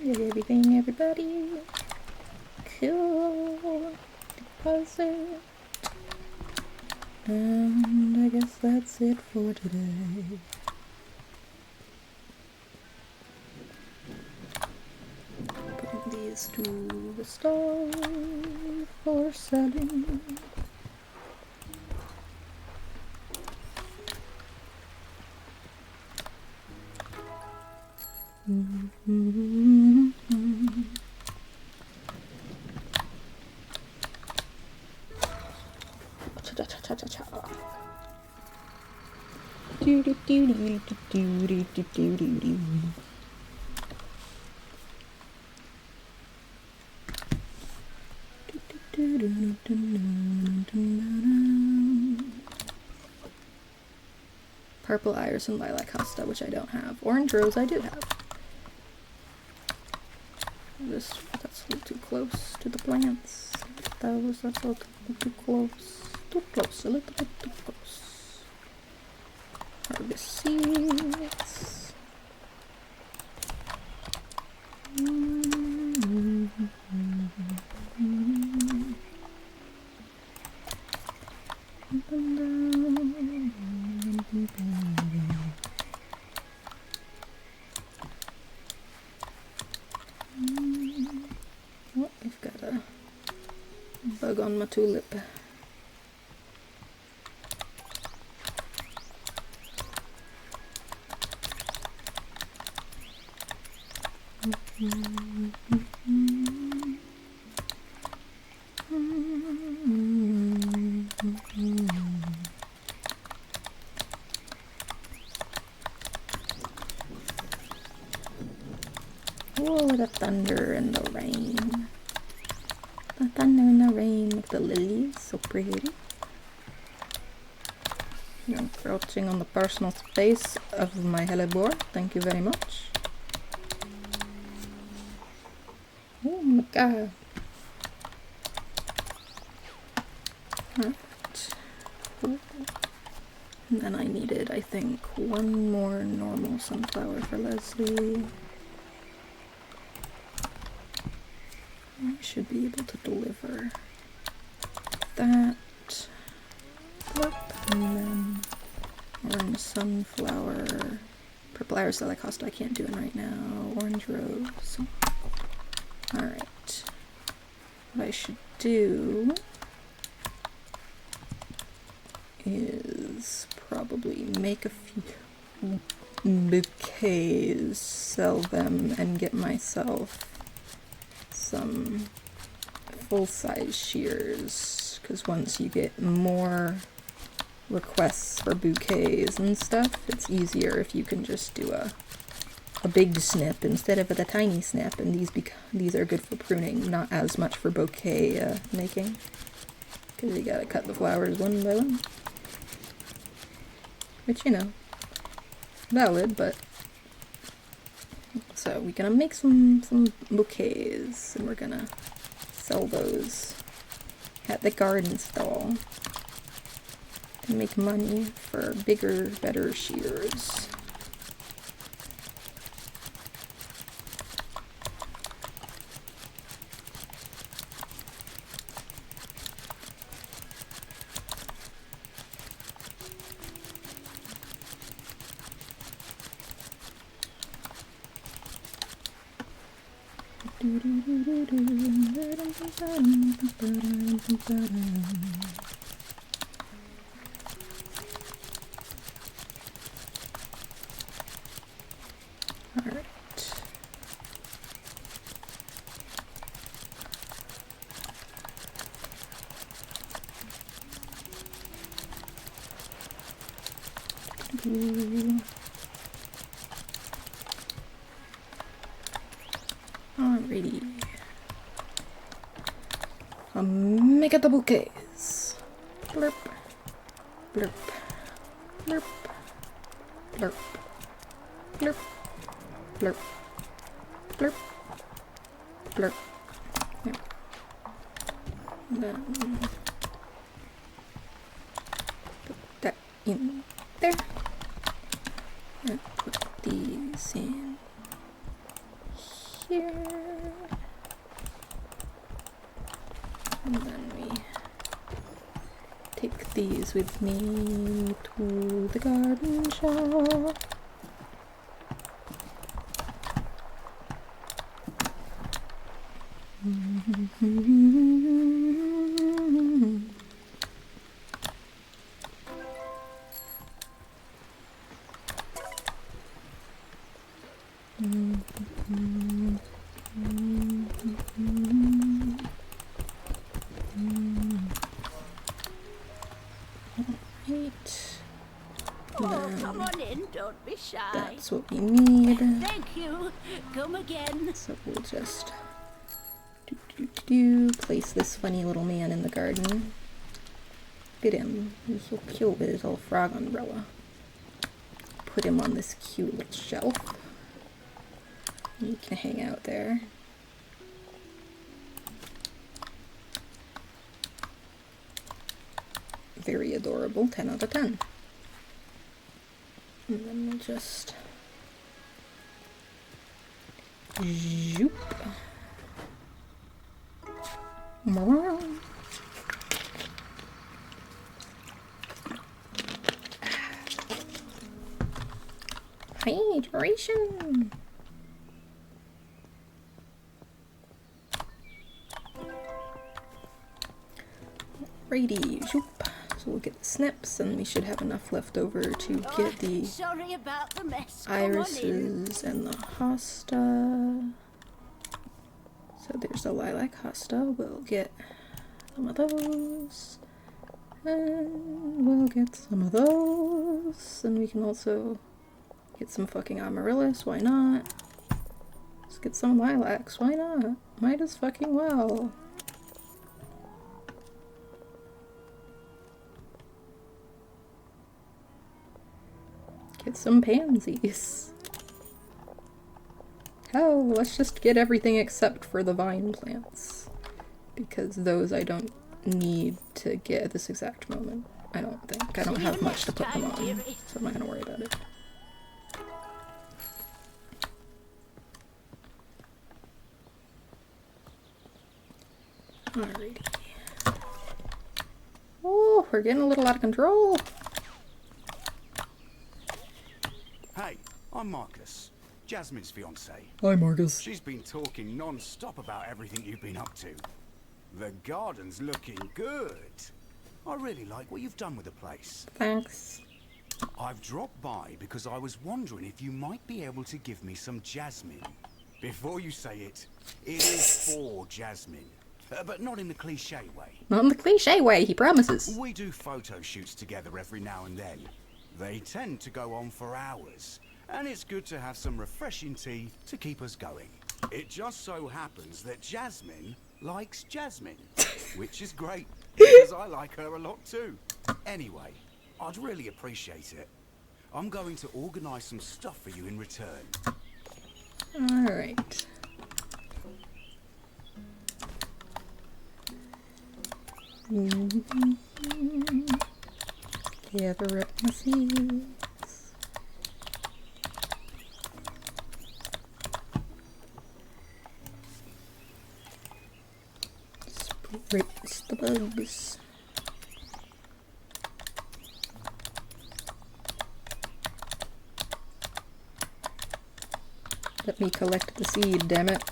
Everything, everybody. Cool. Deposit. And I guess that's it for today. Putting these to the stove for selling. Purple iris and lilac hosta, which I don't have. Orange rose I do have. That's a little too close to the plants. That's a little too close. Too close, a little bit too close. Harvest seeds. Oh, I've got a bug on my tulip. Oh, the thunder and the rain. The thunder and the rain with the lilies, so pretty. You're encroaching on the personal space of my hellebore. Thank you very much. Oh my god. Alright. Cool. And then I needed, I think, one more normal sunflower for Leslie. I should be able to deliver that. Look, and then orange sunflower, purple flowers that I cost I can't do it right now. Orange rose. Alright. What I should do is probably make a few bouquets, sell them, and get myself some full-size shears, because once you get more requests for bouquets and stuff, it's easier if you can just do a big snip instead of the tiny snip, and these are good for pruning, not as much for bouquet making, because you gotta cut the flowers one by one. Which, you know, valid, but... So we're gonna make some bouquets, and we're gonna sell those at the garden stall and make money for bigger, better shears. Alright. Alrighty. Make it the bouquets. Blurp. Blurp. Blurp. Blurp. Blurp. Blurp. Blurp. Blurp. There. Then put that in there. And put these in here. And then we take these with me to the garden shop. Oh, come on in, don't be shy. That's what we need. Thank you. Come again. So we'll just place this funny little man in the garden. Look at him. He's so cute with his little frog umbrella. Put him on this cute little shelf. You can hang out there. Very adorable. 10 out of 10. And then we'll just zoop. Hydration. Alrighty, zoop. So we'll get the snips, and we should have enough left over to get the Sorry about the mess. irises and the hosta. So there's the lilac hosta. We'll get some of those. And we'll get some of those. And we can also get some fucking amaryllis. Why not? Let's get some lilacs. Why not? Might as fucking well. Get some pansies. Hell, let's just get everything except for the vine plants. Because those I don't need to get at this exact moment. I don't think. I don't have much to put them on, so I'm not gonna worry about it. Alrighty. Oh, we're getting a little out of control. Hey, I'm Marcus, Jasmine's fiance. Hi, Marcus. She's been talking non-stop about everything you've been up to. The garden's looking good. I really like what you've done with the place. Thanks. I've dropped by because I was wondering if you might be able to give me some jasmine. Before you say it, it is for Jasmine. But not in the cliche way. Not in the cliche way, he promises. We do photo shoots together every now and then. They tend to go on for hours, and it's good to have some refreshing tea to keep us going. It just so happens that Jasmine likes Jasmine, which is great, because I like her a lot too. Anyway, I'd really appreciate it. I'm going to organise some stuff for you in return. Alright. Gather up my seeds. Spritz the bugs. Let me collect the seed, damn it.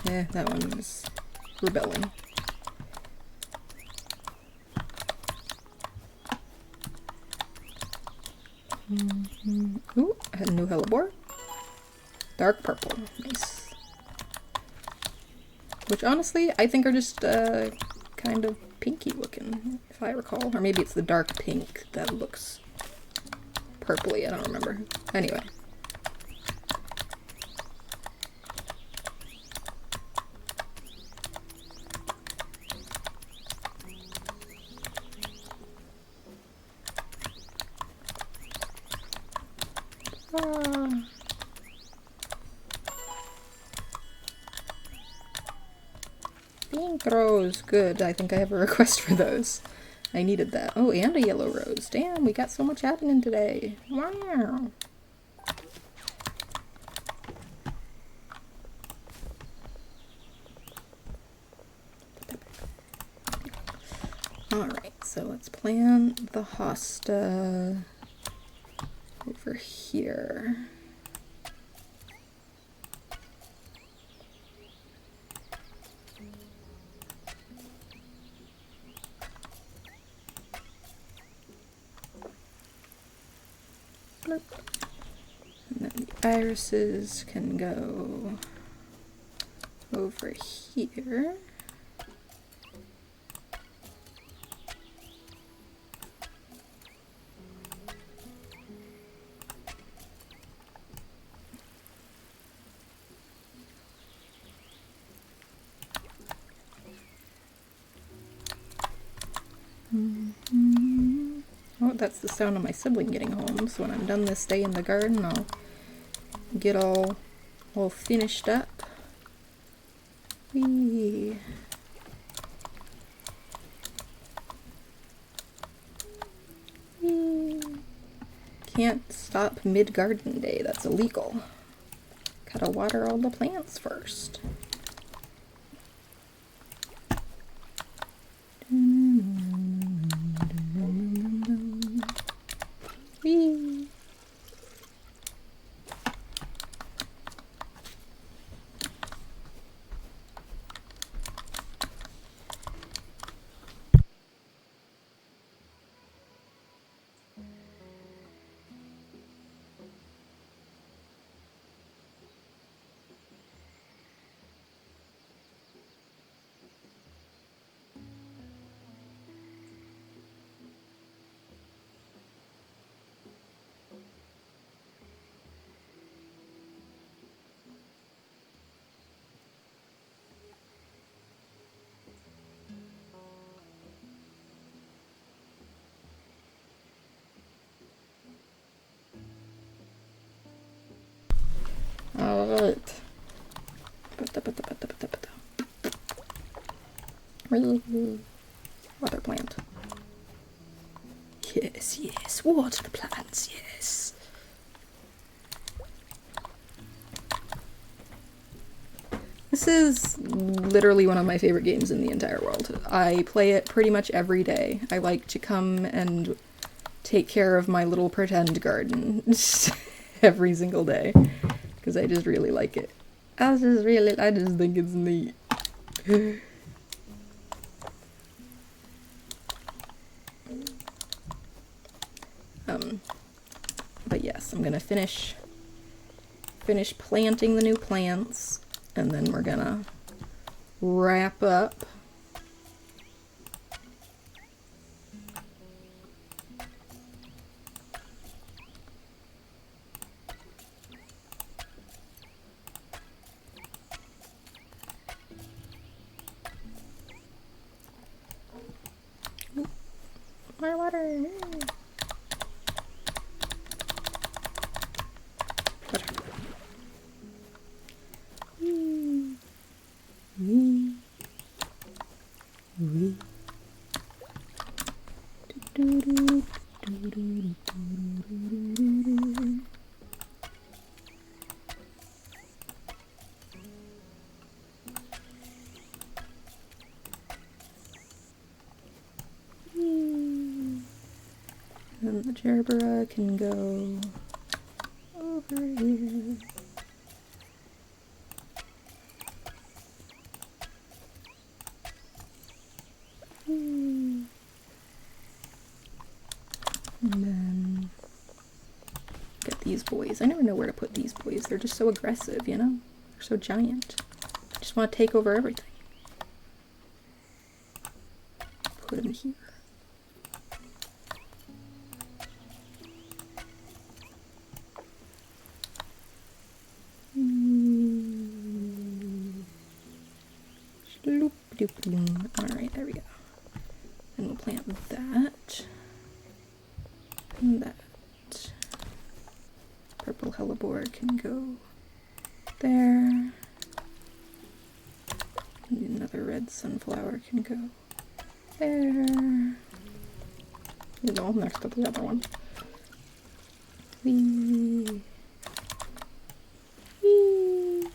Yeah, that one is rebelling. Ooh, I had a new hellebore. Dark purple. Nice. Which honestly, I think are just kind of pinky looking, if I recall. Or maybe it's the dark pink that looks purpley, I don't remember. Anyway. Pink rose, good. I think I have a request for those. I needed that. Oh, and a yellow rose. Damn, we got so much happening today. Wow. Alright, so let's plant the hosta over here. And then the irises can go over here. Oh, that's the sound of my sibling getting home, so when I'm done this day in the garden, I'll get all finished up. Whee. Whee. Can't stop mid-garden day, that's illegal. Gotta water all the plants first. Whee. Alright. Water plant. Yes, yes. Water the plants, yes. This is literally one of my favorite games in the entire world. I play it pretty much every day. I like to come and take care of my little pretend garden. every single day because I just really like it. I just think it's neat. But yes, I'm gonna finish planting the new plants, and then we're gonna wrap up. More water. And the gerbera can go over here. And then get these boys. I never know where to put these boys. They're just so aggressive, you know? They're so giant. I just want to take over everything. Put them here. Alright, there we go. And we'll plant that. And that. Purple hellebore can go there. And another red sunflower can go there. You know, next to the other one. Whee. Whee.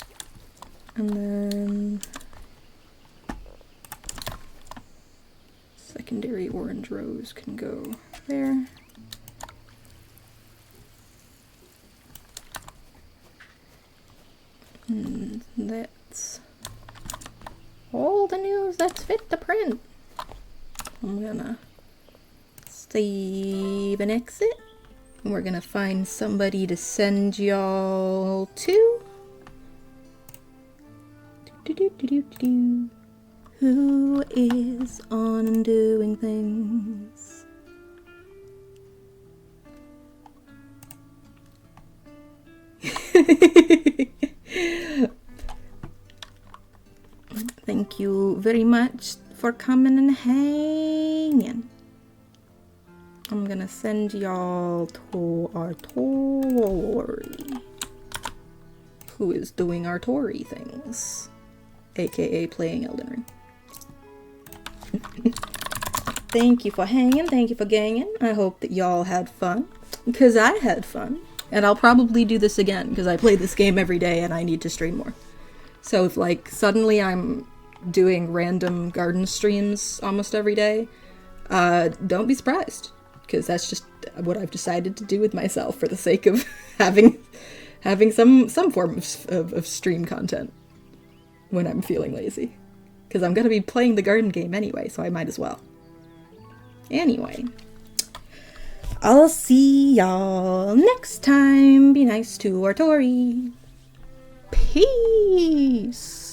And then secondary orange rose can go there. And that's all the news that's fit to print. I'm gonna save and exit. And we're gonna find somebody to send y'all to. Who is on and doing things? Thank you very much for coming and hanging. I'm gonna send y'all to our Tori, who is doing our Tori things, aka playing Elden Ring. Thank you for hanging, thank you for ganging. I hope that y'all had fun, because I had fun. And I'll probably do this again, because I play this game every day and I need to stream more. So if, like, suddenly I'm doing random garden streams almost every day, don't be surprised, because that's just what I've decided to do with myself for the sake of having some form of stream content when I'm feeling lazy. Because I'm going to be playing the garden game anyway, so I might as well. Anyway, I'll see y'all next time. Be nice to our Tori. Peace.